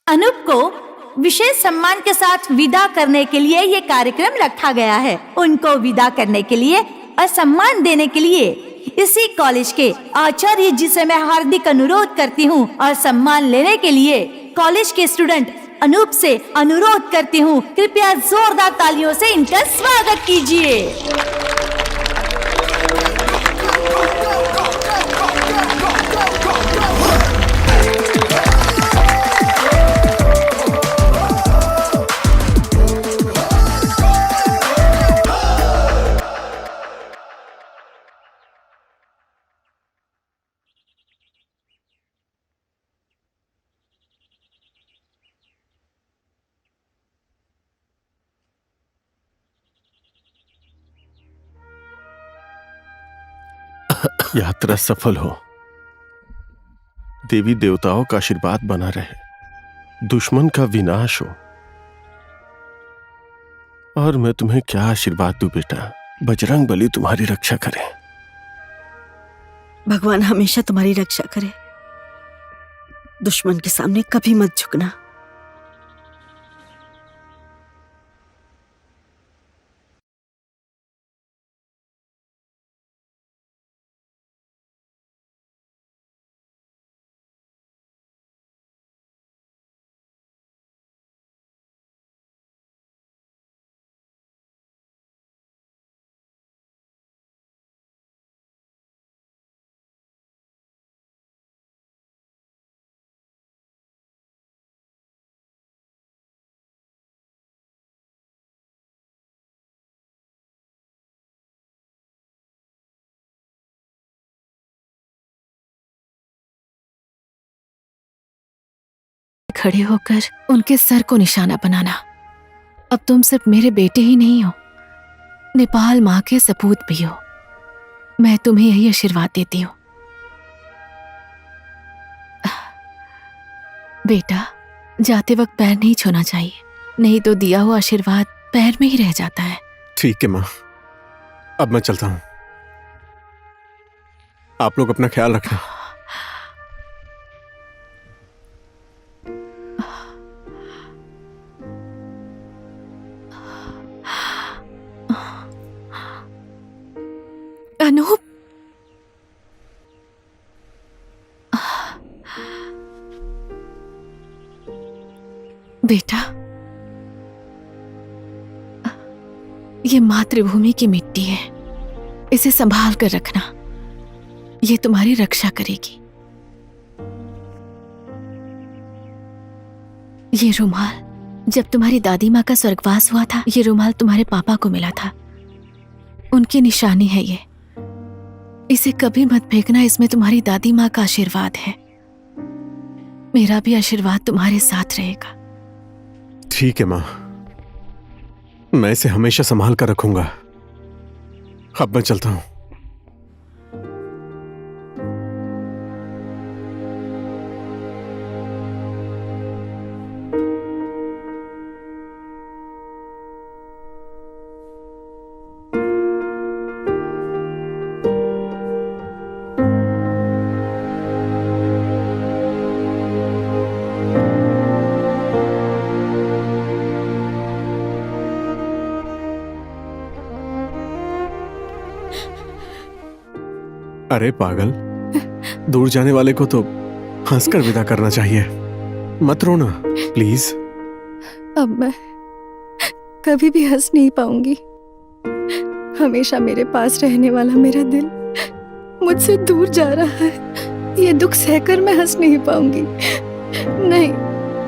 अनूप को विशेष सम्मान के साथ विदा करने के लिए ये कार्यक्रम रखा गया है। उनको विदा करने के लिए और सम्मान देने के लिए इसी कॉलेज के आचार्य जी से मैं हार्दिक अनुरोध करती हूँ और सम्मान लेने के लिए कॉलेज के स्टूडेंट अनूप से अनुरोध करती हूँ, कृपया जोरदार तालियों से इनका स्वागत कीजिए। यात्रा सफल हो, देवी देवताओं का आशीर्वाद बना रहे, दुश्मन का विनाश हो। और मैं तुम्हें क्या आशीर्वाद दूं बेटा, बजरंग बली तुम्हारी रक्षा करे। भगवान हमेशा तुम्हारी रक्षा करे। दुश्मन के सामने कभी मत झुकना। खड़े होकर उनके सर को निशाना बनाना। अब तुम सिर्फ मेरे बेटे ही नहीं हो, नेपाल माँ के सपूत भी हो। मैं तुम्हें यही आशीर्वाद देती हूँ। बेटा, जाते वक्त पैर नहीं छूना चाहिए, नहीं तो दिया हुआ आशीर्वाद पैर में ही रह जाता है। ठीक है माँ, अब मैं चलता हूँ। आप लोग अपना ख्याल रखना। अनूप, बेटा, ये मातृभूमि की मिट्टी है, इसे संभाल कर रखना, ये तुम्हारी रक्षा करेगी। ये रुमाल जब तुम्हारी दादी माँ का स्वर्गवास हुआ था, ये रुमाल तुम्हारे पापा को मिला था, उनकी निशानी है ये। इसे कभी मत फेंकना, इसमें तुम्हारी दादी माँ का आशीर्वाद है। मेरा भी आशीर्वाद तुम्हारे साथ रहेगा। ठीक है माँ, मैं इसे हमेशा संभाल कर रखूंगा। अब मैं चलता हूँ। अरे पागल, दूर जाने वाले को तो हंसकर विदा करना चाहिए। मत रोना प्लीज। अब मैं कभी भी हंस नहीं पाऊंगी। हमेशा मेरे पास रहने वाला मेरा दिल मुझसे दूर जा रहा है। ये दुख सहकर मैं हंस नहीं पाऊंगी। नहीं,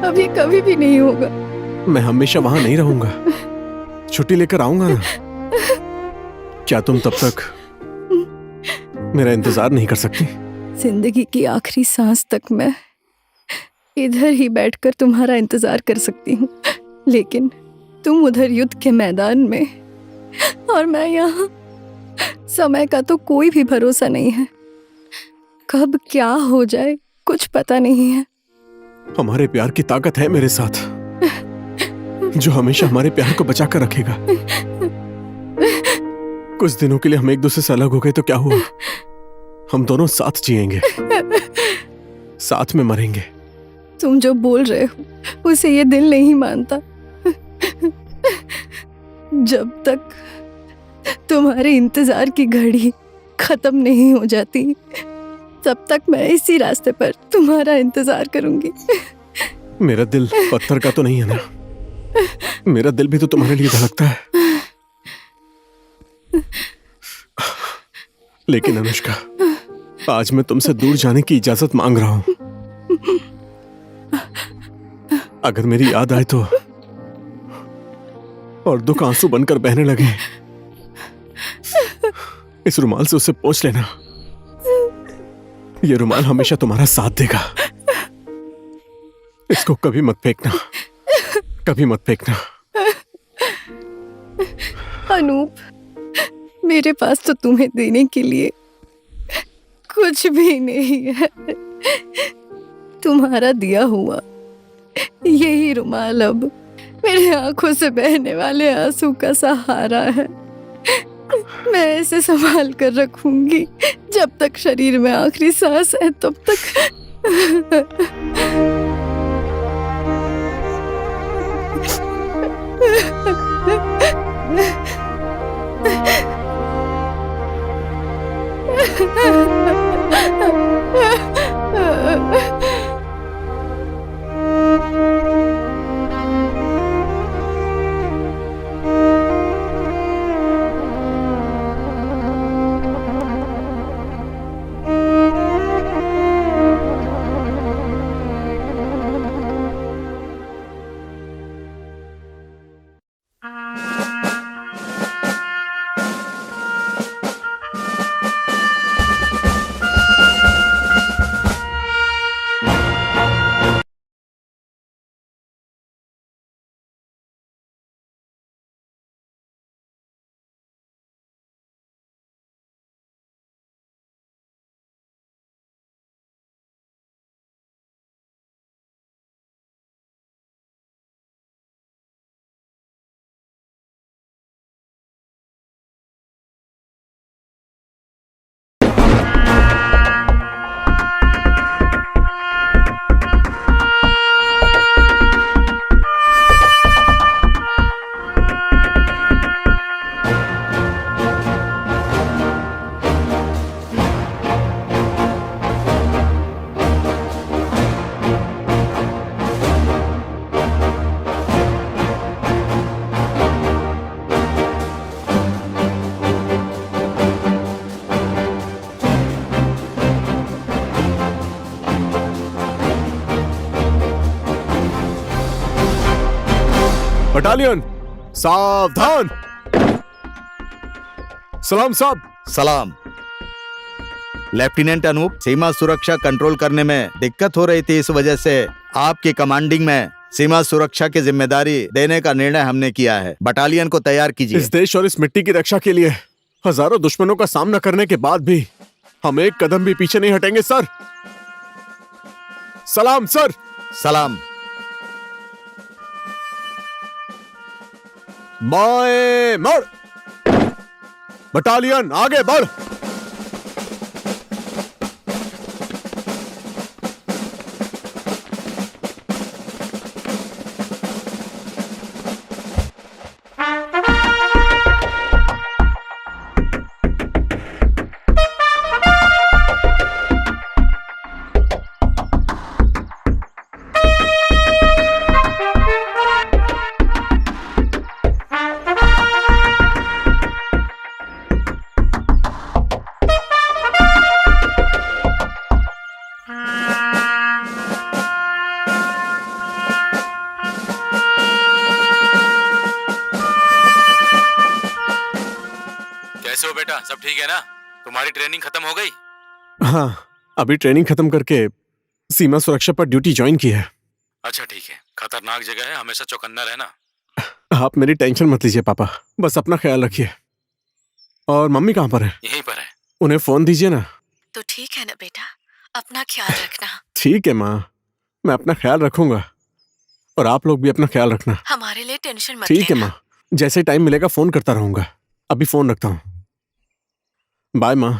अब ये कभी भी नहीं होगा। मैं हमेशा वहां नहीं रहूंगा, छुट्टी लेकर आऊंगा ना। क्या तुम तब तक मेरा इंतजार नहीं कर सकती? जिंदगी की आखिरी सांस तक मैं इधर ही बैठकर तुम्हारा इंतजार कर सकती हूँ, लेकिन तुम उधर युद्ध के मैदान में और मैं यहाँ। समय का तो कोई भी भरोसा नहीं है, कब क्या हो जाए कुछ पता नहीं है। हमारे प्यार की ताकत है मेरे साथ, जो हमेशा हमारे प्यार को बचा कर रखेगा। कुछ दिनों के लिए हम एक दूसरे से अलग हो गए तो क्या हुआ? हम दोनों साथ जिएंगे, साथ में मरेंगे। तुम जो बोल रहे हो उसे ये दिल नहीं मानता। जब तक तुम्हारे इंतजार की घड़ी खत्म नहीं हो जाती, तब तक मैं इसी रास्ते पर तुम्हारा इंतजार करूंगी। मेरा दिल पत्थर का तो नहीं है ना? मेरा दिल भी तो तुम्हारे लिए धड़कता है। लेकिन अनुष्का, आज मैं तुमसे दूर जाने की इजाजत मांग रहा हूं। अगर मेरी याद आए तो और दुख आंसू बनकर बहने लगे, इस रुमाल से उसे पोंछ लेना। ये रुमाल हमेशा तुम्हारा साथ देगा। इसको कभी मत फेंकना, कभी मत फेंकना। अनूप, मेरे पास तो तुम्हें देने के लिए कुछ भी नहीं है। तुम्हारा दिया हुआ यही रुमाल अब मेरे आंखों से बहने वाले आंसू का सहारा है। मैं इसे संभाल कर रखूंगी जब तक शरीर में आखिरी सांस है, तब तक। बटालियन सावधान। सलाम साहब। सलाम। लेफ्टिनेंट अनूप, सीमा सुरक्षा कंट्रोल करने में दिक्कत हो रही थी, इस वजह से आपकी कमांडिंग में सीमा सुरक्षा की जिम्मेदारी देने का निर्णय हमने किया है। बटालियन को तैयार कीजिए। इस देश और इस मिट्टी की रक्षा के लिए हजारों दुश्मनों का सामना करने के बाद भी हम एक कदम भी पीछे नहीं हटेंगे सर। सलाम सर। सलाम। बाएं मुड़। बटालियन आगे बढ़। कैसे हो बेटा? सब ठीक है ना? तुम्हारी ट्रेनिंग खत्म हो गई? हाँ, अभी ट्रेनिंग खत्म करके सीमा सुरक्षा पर ड्यूटी ज्वाइन की है। अच्छा ठीक है, खतरनाक जगह है, हमेशा चौकन्ना रहना। आप मेरी टेंशन मत लीजिए पापा, बस अपना ख्याल रखिए। और मम्मी कहाँ पर है? यहीं पर है। उन्हें फोन दीजिए ना। तो ठीक है ना बेटा, अपना ख्याल रखना। ठीक है माँ, मैं अपना ख्याल रखूंगा और आप लोग भी अपना ख्याल रखना। हमारे लिए टेंशन मत ठीक है लेना। माँ, जैसे टाइम मिलेगा फोन करता रहूंगा। अभी फोन रखता हूँ। बाय माँ।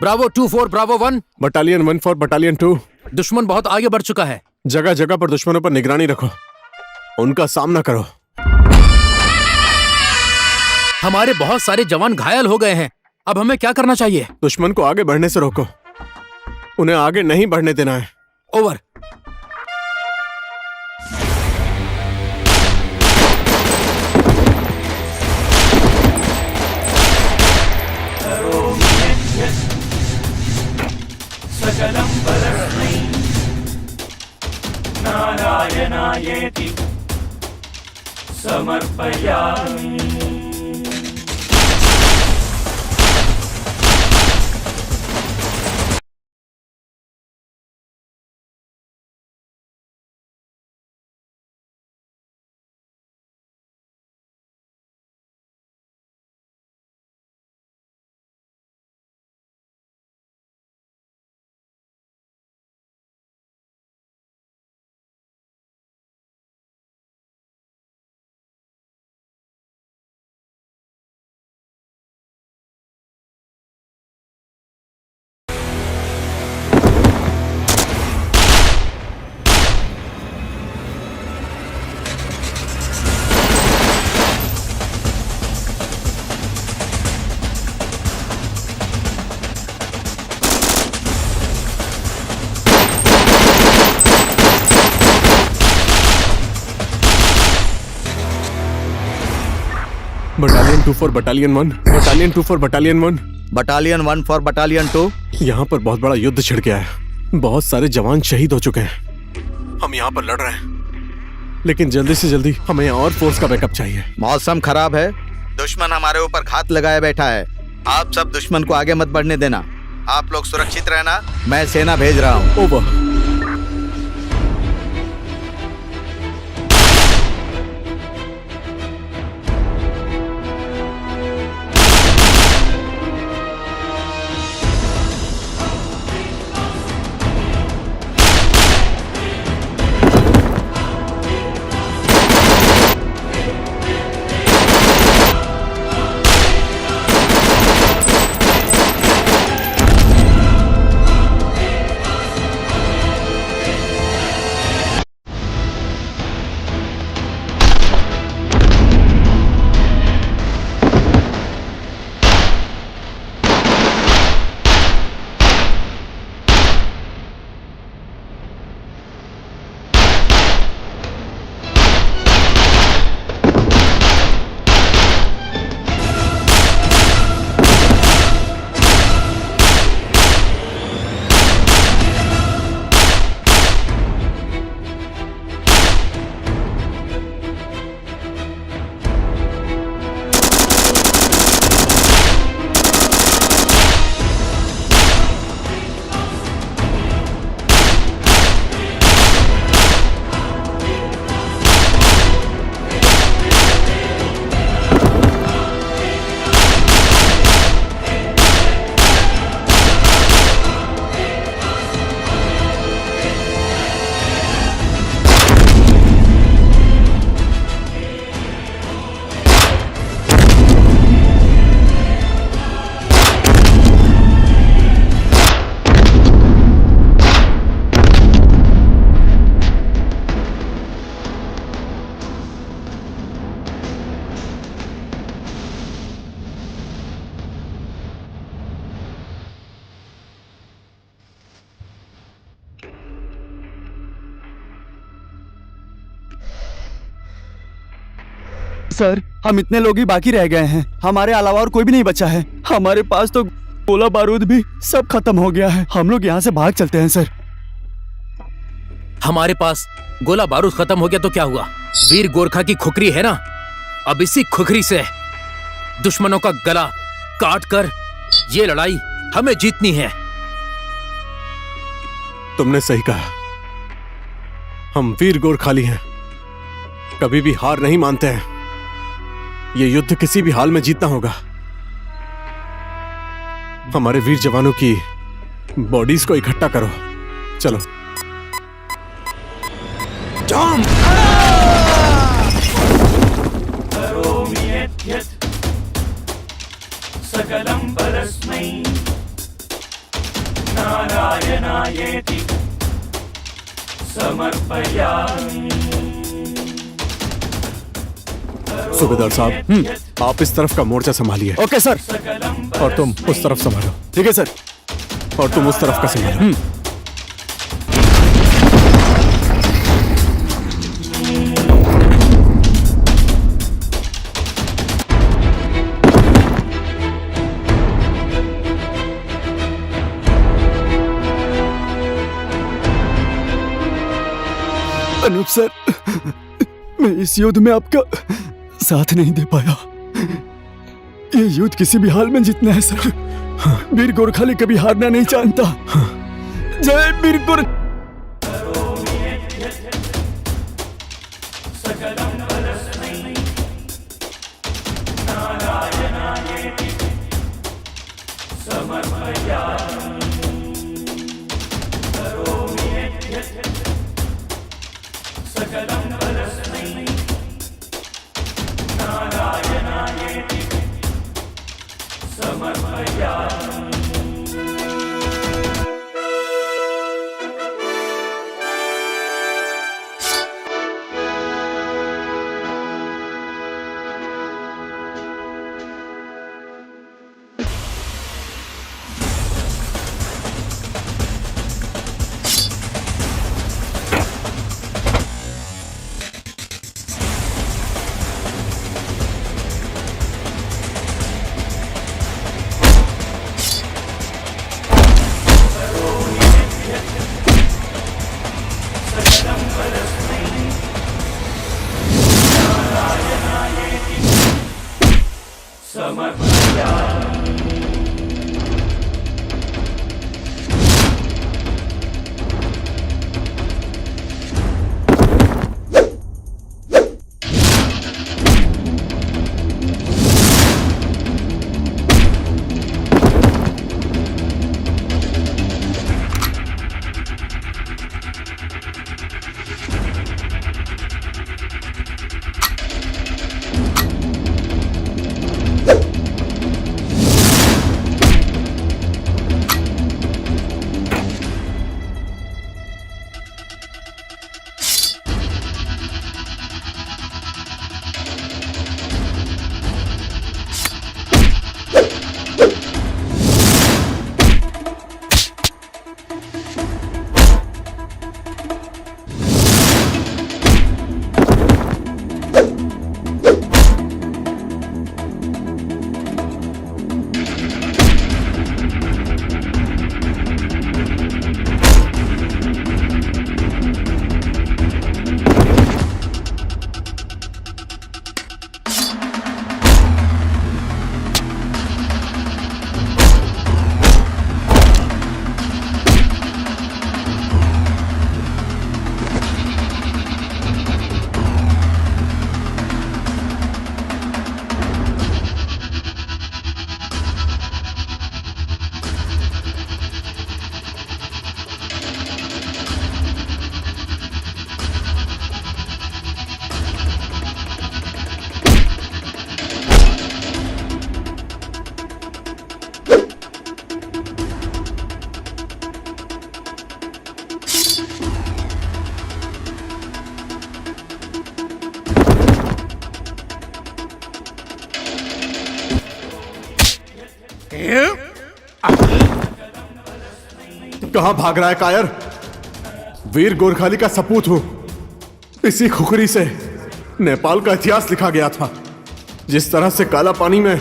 Bravo 2-4 Bravo 1। Battalion 1 for battalion 2। दुश्मन बहुत आगे बढ़ चुका है। जगह जगह पर दुश्मनों पर निगरानी रखो, उनका सामना करो। हमारे बहुत सारे जवान घायल हो गए हैं, अब हमें क्या करना चाहिए? दुश्मन को आगे बढ़ने से रोको, उन्हें आगे नहीं बढ़ने देना है। ओवर। सकलं परस्मै नारायणायेति समर्पयामि। Battalion 2 for battalion 1, battalion 2 for battalion 1, battalion 1 for battalion 2। यहाँ पर बहुत बड़ा युद्ध छिड़ गया है, बहुत सारे जवान शहीद हो चुके हैं। हम यहाँ पर लड़ रहे हैं, लेकिन जल्दी से जल्दी हमें और फोर्स का बैकअप चाहिए। मौसम खराब है, दुश्मन हमारे ऊपर घात लगाए बैठा है। आप सब दुश्मन को आगे मत बढ़ने देना। आप लोग सुरक्षित रहना, मैं सेना भेज रहा हूँ। ओवर। सर, हम इतने लोग ही बाकी रह गए हैं, हमारे अलावा और कोई भी नहीं बचा है। हमारे पास तो गोला बारूद भी सब खत्म हो गया है। हम लोग यहाँ से भाग चलते हैं सर। हमारे पास गोला बारूद खत्म हो गया तो क्या हुआ? वीर गोरखा की खुखरी है ना, अब इसी खुखरी से दुश्मनों का गला काट कर ये लड़ाई हमें जीतनी है। तुमने सही कहा, हम वीर गोरखाली हैं, कभी भी हार नहीं मानते हैं। ये युद्ध किसी भी हाल में जीतना होगा। हमारे वीर जवानों की बॉडीज को इकट्ठा करो, चलो। जाम! करोमि यद्यत् सकलं परस्मै नारायणायेति समर्पयामि। सूबेदार साहब, आप इस तरफ का मोर्चा संभालिए। Okay sir. और तुम उस तरफ संभालो। ठीक है सर। और तुम उस तरफ का संभालो। अनूप सर, मैं इस युद्ध में आपका साथ नहीं दे पाया। ये युद्ध किसी भी हाल में जीतना है सर। वीर गोरखाली कभी हारना नहीं जानता। जय वीर गोरखा। समर्पयामि। कहां भाग रहा है कायर? वीर गोरखाली का सपूत हूं। इसी खुखरी से नेपाल का इतिहास लिखा गया था। जिस तरह से काला पानी में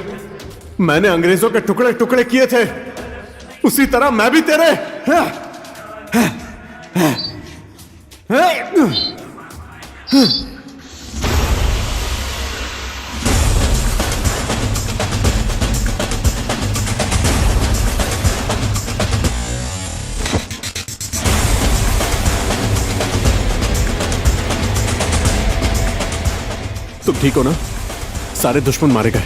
मैंने अंग्रेजों के टुकड़े टुकड़े किए थे, उसी तरह मैं भी तेरे तुम ठीक हो ना? सारे दुश्मन मारे गए।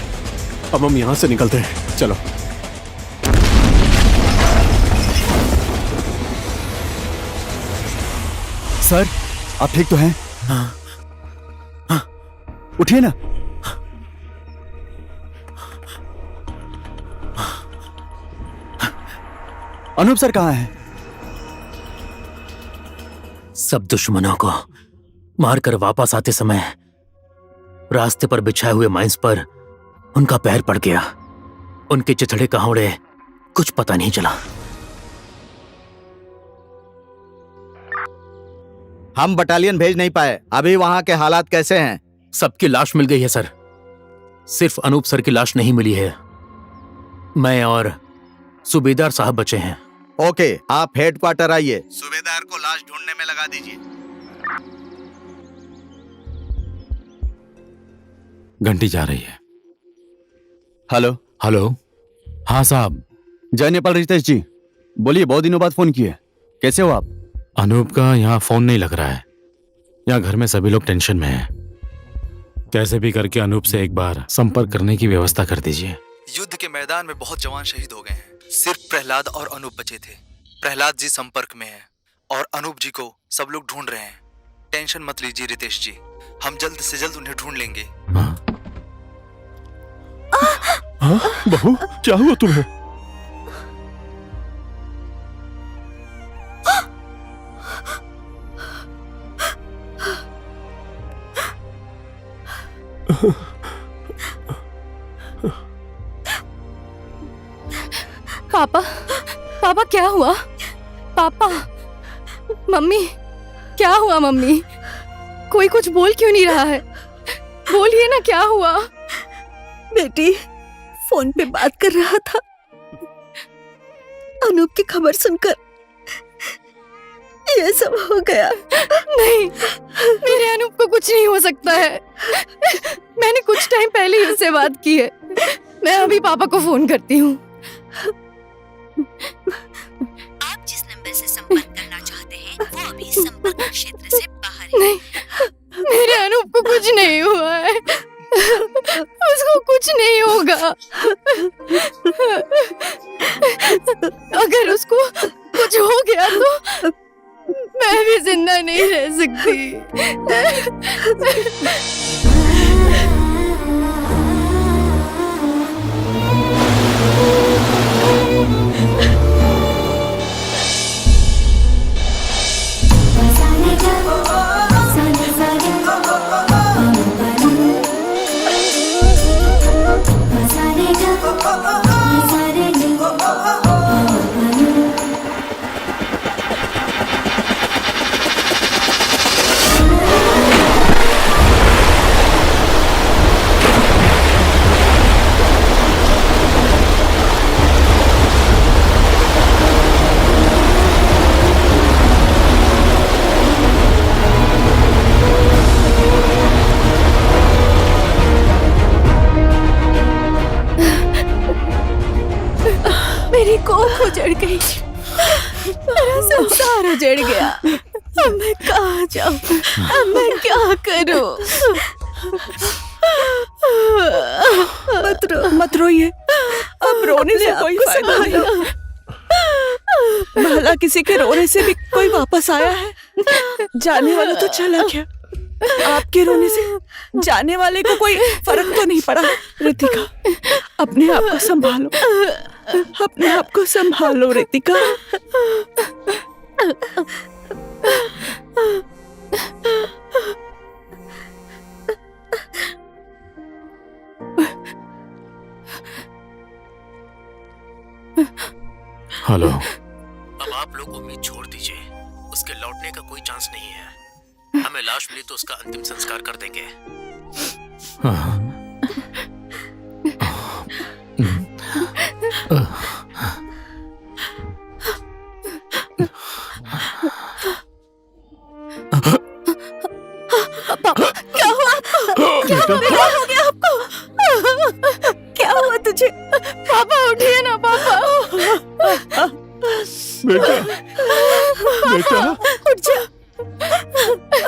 अब हम यहां से निकलते हैं, चलो। सर, आप ठीक तो हैं? उठिए ना। अनूप सर कहाँ हैं? सब दुश्मनों को मारकर वापस आते समय रास्ते पर बिछाए हुए माइंस पर उनका पैर पड़ गया। उनके चिथड़े कहाँ उड़े कुछ पता नहीं चला। हम बटालियन भेज नहीं पाए। अभी वहां के हालात कैसे हैं? सबकी लाश मिल गई है सर, सिर्फ अनूप सर की लाश नहीं मिली है। मैं और सूबेदार साहब बचे हैं। ओके, आप हेडक्वार्टर आइए। सूबेदार को लाश ढूंढने में लगा दीजिए। घंटी जा रही है। हेलो। हेलो। हाँ साहब। जय नेपाल रितेश जी, बोलिए, बहुत दिनों बाद फोन किए। कैसे हो आप? अनूप का यहाँ फोन नहीं लग रहा है। यहाँ घर में सभी लोग टेंशन में हैं। कैसे भी करके अनूप से एक बार संपर्क करने की व्यवस्था कर दीजिए। युद्ध के मैदान में बहुत जवान शहीद हो गए हैं। सिर्फ प्रहलाद और अनूप बचे थे। प्रहलाद जी संपर्क में हैं और अनूप जी को सब लोग ढूंढ रहे हैं। टेंशन मत लीजिए रितेश जी, हम जल्द से जल्द उन्हें ढूंढ लेंगे। हाँ बहू, क्या हुआ तुम्हें? पापा, पापा क्या हुआ? पापा, मम्मी, क्या हुआ मम्मी? कोई कुछ बोल क्यों नहीं रहा है? बोलिए ना, क्या हुआ? बेटी फोन पे बात कर रहा था। अनूप की खबर सुनकर ये सब हो गया। नहीं, मेरे अनूप को कुछ नहीं हो सकता है। मैंने कुछ टाइम पहले ही उससे बात की है। मैं अभी पापा को फोन करती हूँ। आप जिस नंबर से संपर्क करना चाहते हैं वो अभी संपर्क क्षेत्र से बाहर है। नहीं, मेरे अनूप को कुछ नहीं हुआ है। उसको कुछ नहीं होगा। अगर उसको कुछ हो गया तो मैं भी जिंदा नहीं रह सकती। मेरी कोख उजड़ गई, मेरा संसार उजड़ गया। अब मैं कहाँ जाऊँ, अब मैं क्या करूँ? मत रोइए, अब रोने से कोई फायदा नहीं। भला किसी के रोने से भी कोई वापस आया है? जाने वाला तो चला गया, आपके रोने से जाने वाले को कोई फर्क तो नहीं पड़ा। रितिका, अपने आप को संभालो, अपने आप को संभालो रितिका। हेलो। अब आप लोग उम्मीद छोड़ दीजिए, उसके लौटने का कोई चांस नहीं है। हमें लाश मिली तो उसका अंतिम संस्कार कर देंगे। पापा, क्या हुआ आपको? क्या हो गया आपको? क्या हुआ तुझे? पापा उठिए ना पापा। बेटा, बेटा, उठ जा,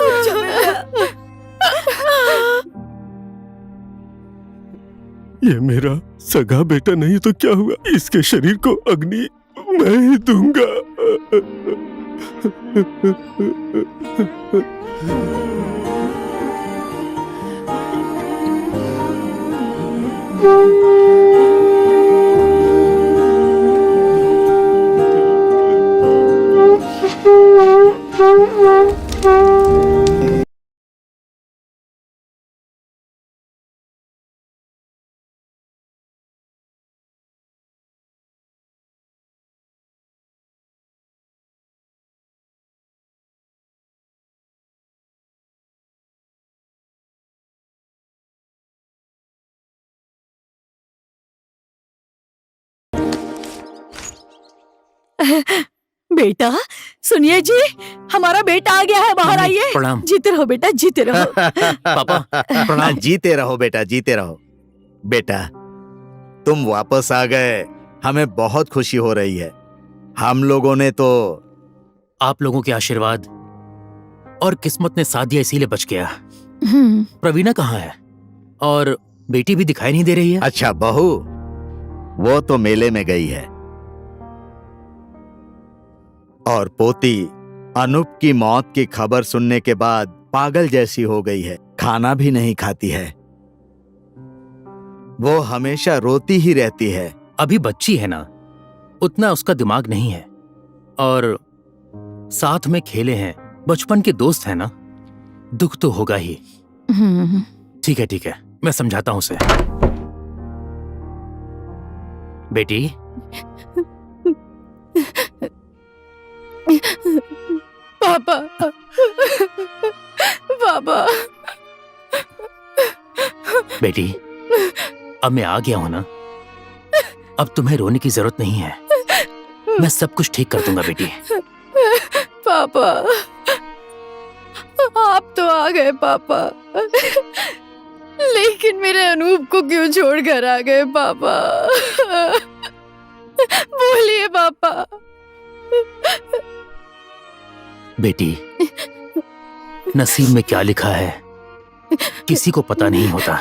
उठ जा बेटा। ये मेरा सगा बेटा नहीं तो क्या हुआ? इसके शरीर को अग्नि मैं ही दूंगा। बेटा सुनिए जी, हमारा बेटा आ गया है, बाहर आइए। प्रणाम। जीते रहो बेटा, जीते रहो। पापा हाँ, जीते रहो बेटा, जीते रहो। बेटा, तुम वापस आ गए, हमें बहुत खुशी हो रही है। हम लोगों ने तो आप लोगों के आशीर्वाद और किस्मत ने साथ दिया, इसीलिए बच गया। प्रवीणा कहाँ है? और बेटी भी दिखाई नहीं दे रही है। अच्छा, बहू वो तो मेले में गई है, और पोती अनूप की मौत की खबर सुनने के बाद पागल जैसी हो गई है, खाना भी नहीं खाती है। वो हमेशा रोती ही रहती है। अभी बच्ची है ना, उतना उसका दिमाग नहीं है, और साथ में खेले हैं, बचपन के दोस्त हैं ना, दुख तो होगा ही। ठीक है ठीक है, मैं समझाता हूं उसे। बेटी, पापा, पापा। बेटी, अब मैं आ गया हूं ना, अब तुम्हें रोने की जरूरत नहीं है। मैं सब कुछ ठीक कर दूंगा बेटी। पापा, आप तो आ गए पापा, लेकिन मेरे अनूप को क्यों छोड़ कर आ गए पापा? बोलिए पापा। बेटी, नसीब में क्या लिखा है किसी को पता नहीं होता।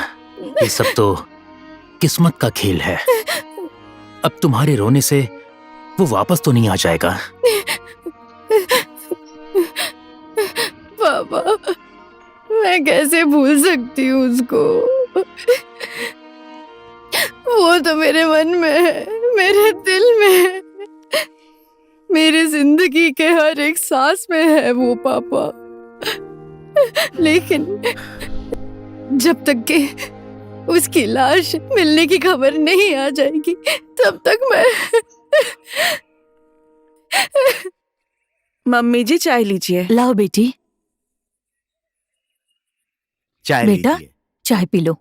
ये सब तो किस्मत का खेल है। अब तुम्हारे रोने से वो वापस तो नहीं आ जाएगा। पापा, मैं कैसे भूल सकती हूँ उसको? वो तो मेरे मन में है, मेरे दिल में है, मेरी जिंदगी के हर एक सांस में है वो पापा। लेकिन जब तक के उसकी लाश मिलने की खबर नहीं आ जाएगी तब तक मैं मम्मी जी चाय लीजिए। लाओ बेटी। चाय बेटा लीजिए। चाय पी लो।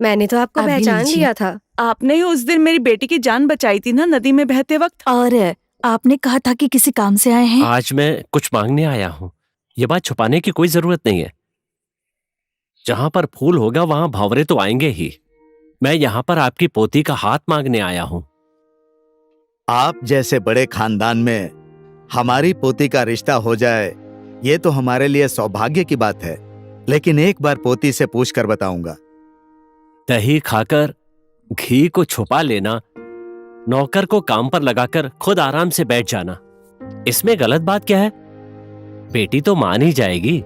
मैंने तो आपको अभी पहचान लीजिए। लिया था। आपने ही उस दिन मेरी बेटी की जान बचाई थी ना, नदी में बहते वक्त। और आपने कहा था कि किसी काम से आए हैं। आज मैं कुछ मांगने आया हूँ। ये बात छुपाने की कोई जरूरत नहीं है। जहां पर फूल होगा वहां भंवरे तो आएंगे ही। मैं यहाँ पर आपकी पोती का हाथ मांगने आया हूँ। आप जैसे बड़े खानदान में हमारी पोती का रिश्ता हो जाए, ये तो हमारे लिए सौभाग्य की बात है। लेकिन एक बार पोती से पूछ कर बताऊंगा। दही खाकर घी को छुपा लेना, नौकर को काम पर लगाकर खुद आराम से बैठ जाना, इसमें गलत बात क्या है? बेटी तो मान ही जाएगी।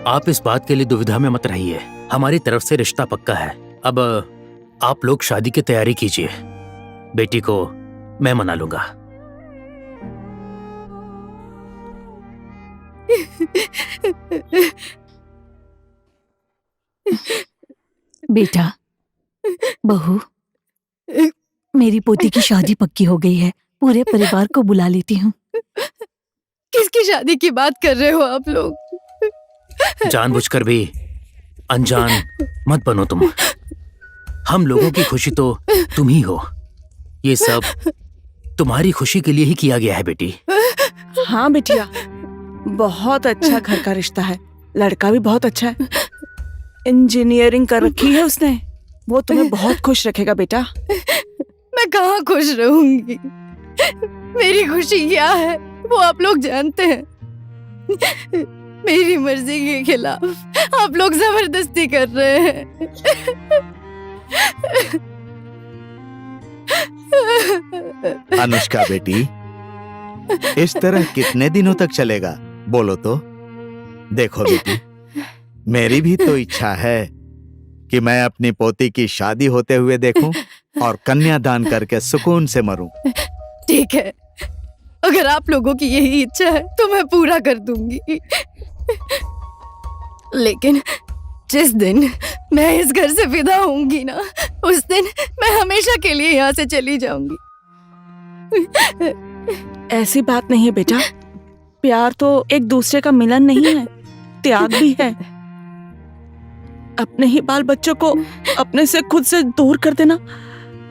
आप इस बात के लिए दुविधा में मत रहिए। हमारी तरफ से रिश्ता पक्का है। अब आप लोग शादी की तैयारी कीजिए। बेटी को मैं मना लूंगा। बेटा, बहू, मेरी पोती की शादी पक्की हो गई है। पूरे परिवार को बुला लेती हूँ। किसकी शादी की बात कर रहे हो आप लोग? जानबूझकर भी अनजान मत बनो तुम। हम लोगों की खुशी तो तुम ही हो। ये सब तुम्हारी खुशी के लिए ही किया गया है बेटी। हाँ बिटिया, बहुत अच्छा घर का रिश्ता है। लड़का भी बहुत अच्छा है। इंजीनियरिंग कर रखी है उसने। वो तुम्हें बहुत खुश रखेगा बेटा। मैं कहाँ खुश रहूंगी? मेरी खुशी क्या है वो आप लोग जानते हैं। मेरी मर्जी के खिलाफ आप लोग जबरदस्ती कर रहे हैं। अनुष्का बेटी, इस तरह कितने दिनों तक चलेगा? बोलो तो। देखो बेटी, मेरी भी तो इच्छा है कि मैं अपनी पोती की शादी होते हुए देखूं और कन्यादान करके सुकून से मरूं। ठीक है, अगर आप लोगों की यही इच्छा है तो मैं पूरा कर दूंगी। लेकिन जिस दिन मैं इस घर से विदा होंगी ना, उस दिन मैं हमेशा के लिए यहाँ से चली जाऊंगी। ऐसी बात नहीं है बेटा। प्यार तो एक दूसरे का मिलन नहीं है, त्याग भी है। अपने ही बाल बच्चों को अपने से खुद से दूर कर देना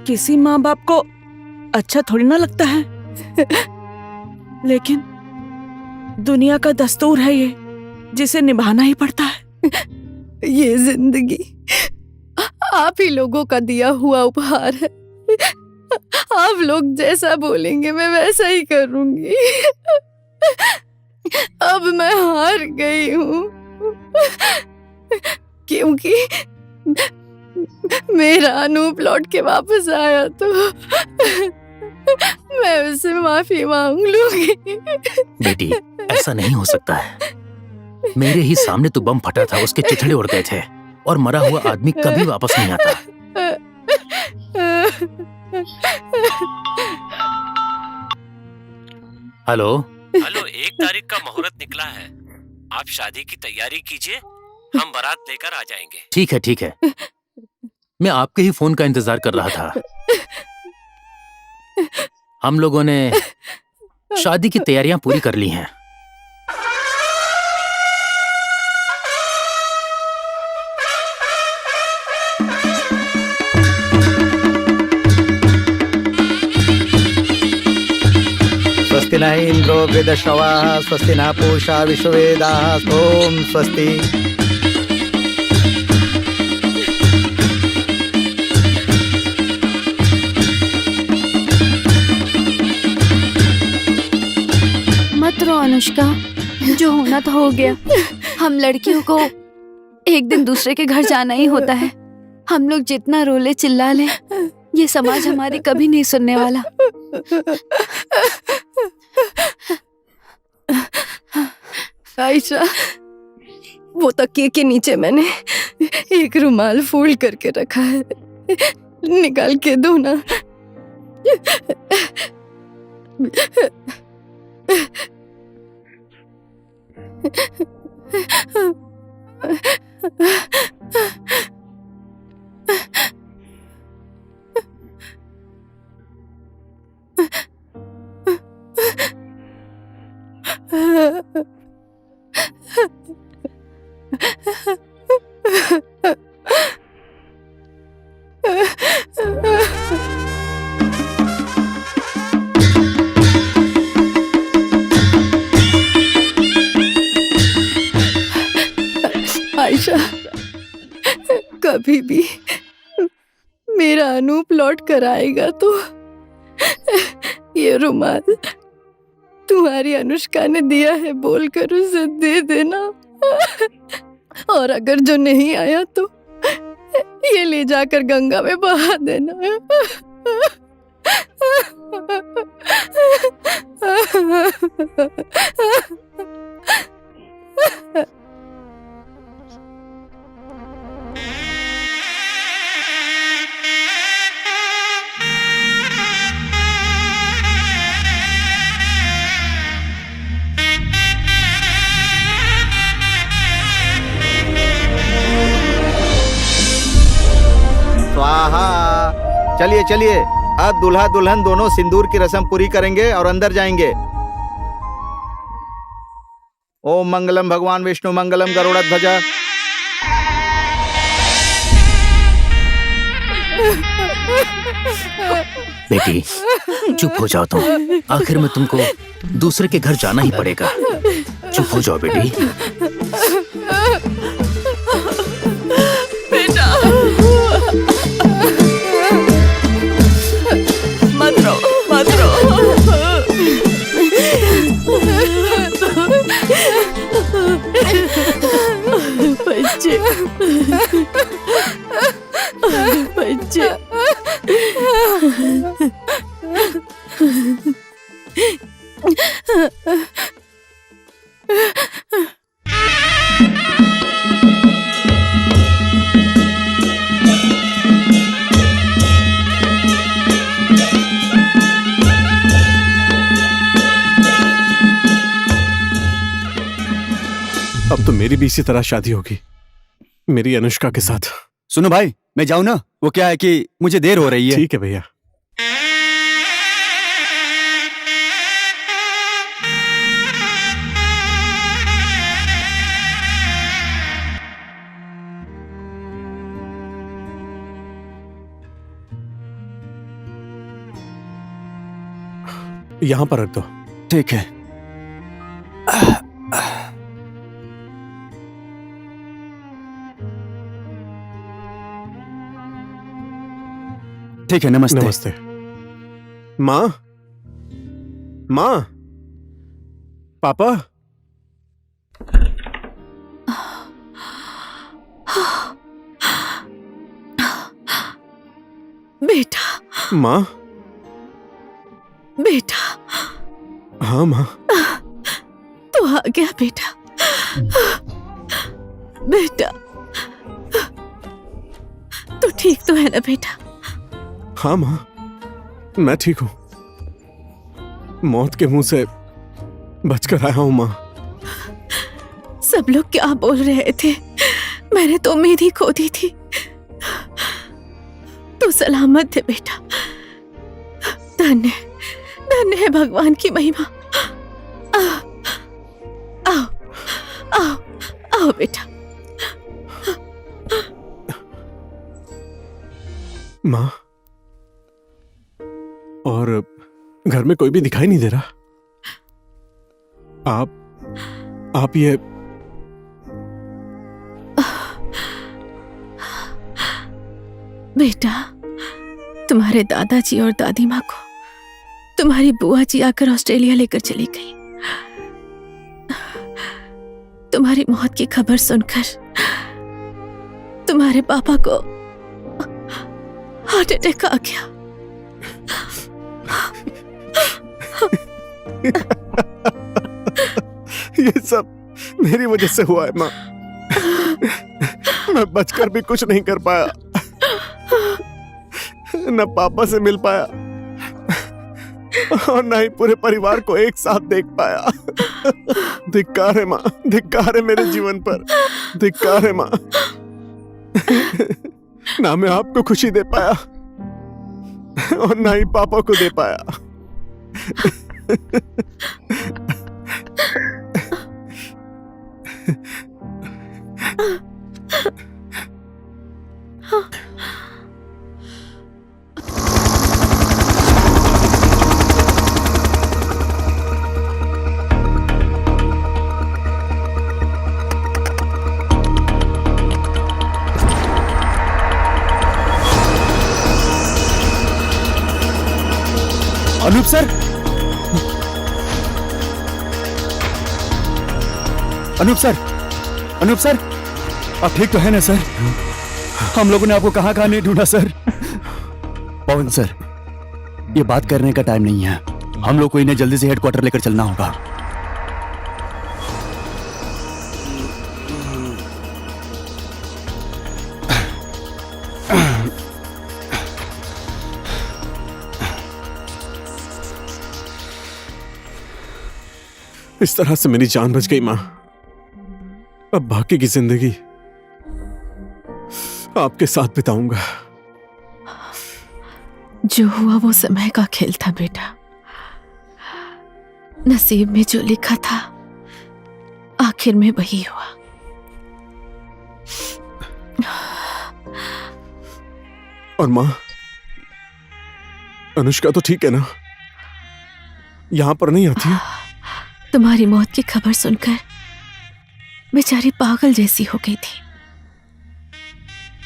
किसी माँ बाप को अच्छा थोड़ी ना लगता है। लेकिन दुनिया का दस्तूर है ये, जिसे निभाना ही पड़ता है। ये जिंदगी आप ही लोगों का दिया हुआ उपहार है। आप लोग जैसा बोलेंगे मैं वैसा ही करूंगी। अब मैं हार गई हूँ, क्योंकि मेरा अनूप लौट के वापस आया तो मैं उससे माफी मांग लूंगी। बेटी, ऐसा नहीं हो सकता है। मेरे ही सामने तो बम फटा था, उसके चिथड़े उड़ गए थे, और मरा हुआ आदमी कभी वापस नहीं आता। हेलो हेलो, 1 तारीख का मुहूर्त निकला है। आप शादी की तैयारी कीजिए, हम बारात लेकर आ जाएंगे। ठीक है, ठीक है। मैं आपके ही फोन का इंतजार कर रहा था। हम लोगों ने शादी की तैयारियां पूरी कर ली हैं। स्वस्ति न इंद्रो वृद्धश्रवाः स्वस्ति न पूषा विश्ववेदाः ओम स्वस्ति। अनुष्का, जो होना था हो गया। हम लड़कियों को एक दिन दूसरे के घर जाना ही होता है। हम लोग जितना रोले चिल्ला ले, ये समाज हमारी कभी नहीं सुनने वाला। आयशा, वो तकिए के नीचे मैंने एक रुमाल फोल्ड करके रखा है, निकाल के दो ना। आयशा, कभी भी मेरा अनूप लौट कर आएगा तो ये रुमाल तुम्हारी अनुष्का ने दिया है बोलकर उसे दे देना। और अगर जो नहीं आया तो ये ले जाकर गंगा में बहा देना। स्वाहा। चलिए चलिए, अब दूल्हा दुल्हन दोनों सिंदूर की रस्म पूरी करेंगे और अंदर जाएंगे। ओम मंगलम भगवान विष्णु मंगलम गरुड़ध्वजा। बेटी चुप हो जाओ तुम, आखिर में तुमको दूसरे के घर जाना ही पड़ेगा। चुप हो जाओ बेटी। बेटा मत रो, मत रो। बच्चे बच्चे अब तो मेरी भी इसी तरह शादी होगी, मेरी अनुष्का के साथ। सुनो भाई, मैं जाऊं ना? वो क्या है कि मुझे देर हो रही है। ठीक है भैया। यहां पर रख दो। ठीक है। ठीक है, नमस्ते। नमस्ते। माँ, माँ, पापा। बेटा। माँ। बेटा। हाँ माँ। तू आ गया बेटा। बेटा तू ठीक तो है ना बेटा? हाँ माँ, मैं ठीक हूँ। मौत के मुंह से बचकर आया हूँ माँ। सब लोग क्या बोल रहे थे, मैंने तो उम्मीद ही खो दी थी। तू सलामत है बेटा। धन्य धन्य है भगवान की महिमा। आओ आओ आओ बेटा। माँ, और घर में कोई भी दिखाई नहीं दे रहा। आप ये बेटा, तुम्हारे दादाजी और दादी माँ को तुम्हारी बुआ जी आकर ऑस्ट्रेलिया लेकर चली गई। तुम्हारी मौत की खबर सुनकर तुम्हारे पापा को हार्ट अटैक आ गया। ये सब मेरी वजह से हुआ है माँ। मैं बचकर भी कुछ नहीं कर पाया, न पापा से मिल पाया और न ही पूरे परिवार को एक साथ देख पाया। धिक्कार है माँ, धिक्कार है मेरे जीवन पर, धिक्कार है माँ। ना मैं आपको खुशी दे पाया और ना ही पापा को दे पाया। Anoop sir, Anoop sir, Anoop sir, आप ठीक तो है ना सर? हम लोगों ने आपको कहाँ कहाँ नहीं ढूंढा सर। पवन सर, ये बात करने का टाइम नहीं है। हम लोग को इन्हें जल्दी से हेडक्वार्टर लेकर चलना होगा। इस तरह से मेरी जान बच गई माँ। अब बाकी की जिंदगी आपके साथ बिताऊंगा। जो हुआ वो समय का खेल था बेटा। नसीब में जो लिखा था आखिर में वही हुआ। और माँ, अनुष्का तो ठीक है ना? यहां पर नहीं आती है? तुम्हारी मौत की खबर सुनकर बेचारी पागल जैसी हो गई थी।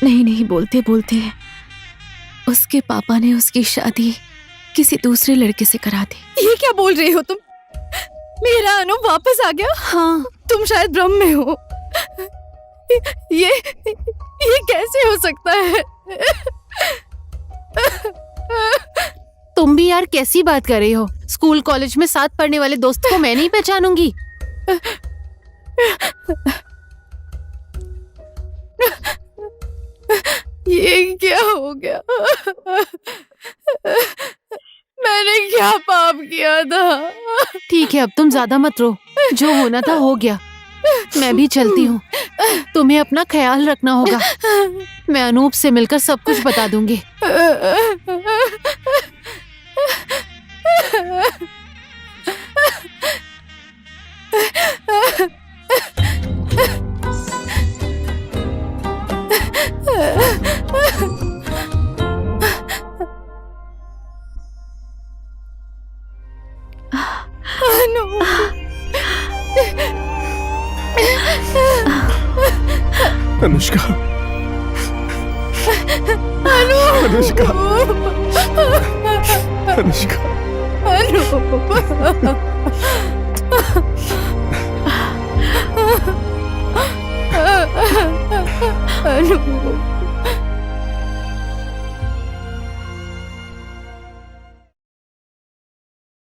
नहीं बोलते बोलते उसके पापा ने उसकी शादी किसी दूसरे लड़के से करा दी। ये क्या बोल रही हो तुम? मेरा अनूप वापस आ गया? हाँ, तुम शायद भ्रम में हो। ये कैसे हो सकता है? तुम भी यार कैसी बात कर रही हो? स्कूल कॉलेज में साथ पढ़ने वाले दोस्त को मैं नहीं पहचानूंगी। ये क्या हो गया? मैंने क्या पाप किया था? ठीक है, अब तुम ज्यादा मत रो। जो होना था हो गया। मैं भी चलती हूँ। तुम्हें अपना ख्याल रखना होगा। मैं अनूप से मिलकर सब कुछ बता दूंगी। अनुष्का, अनुष्का, अनुष्का, अनूप।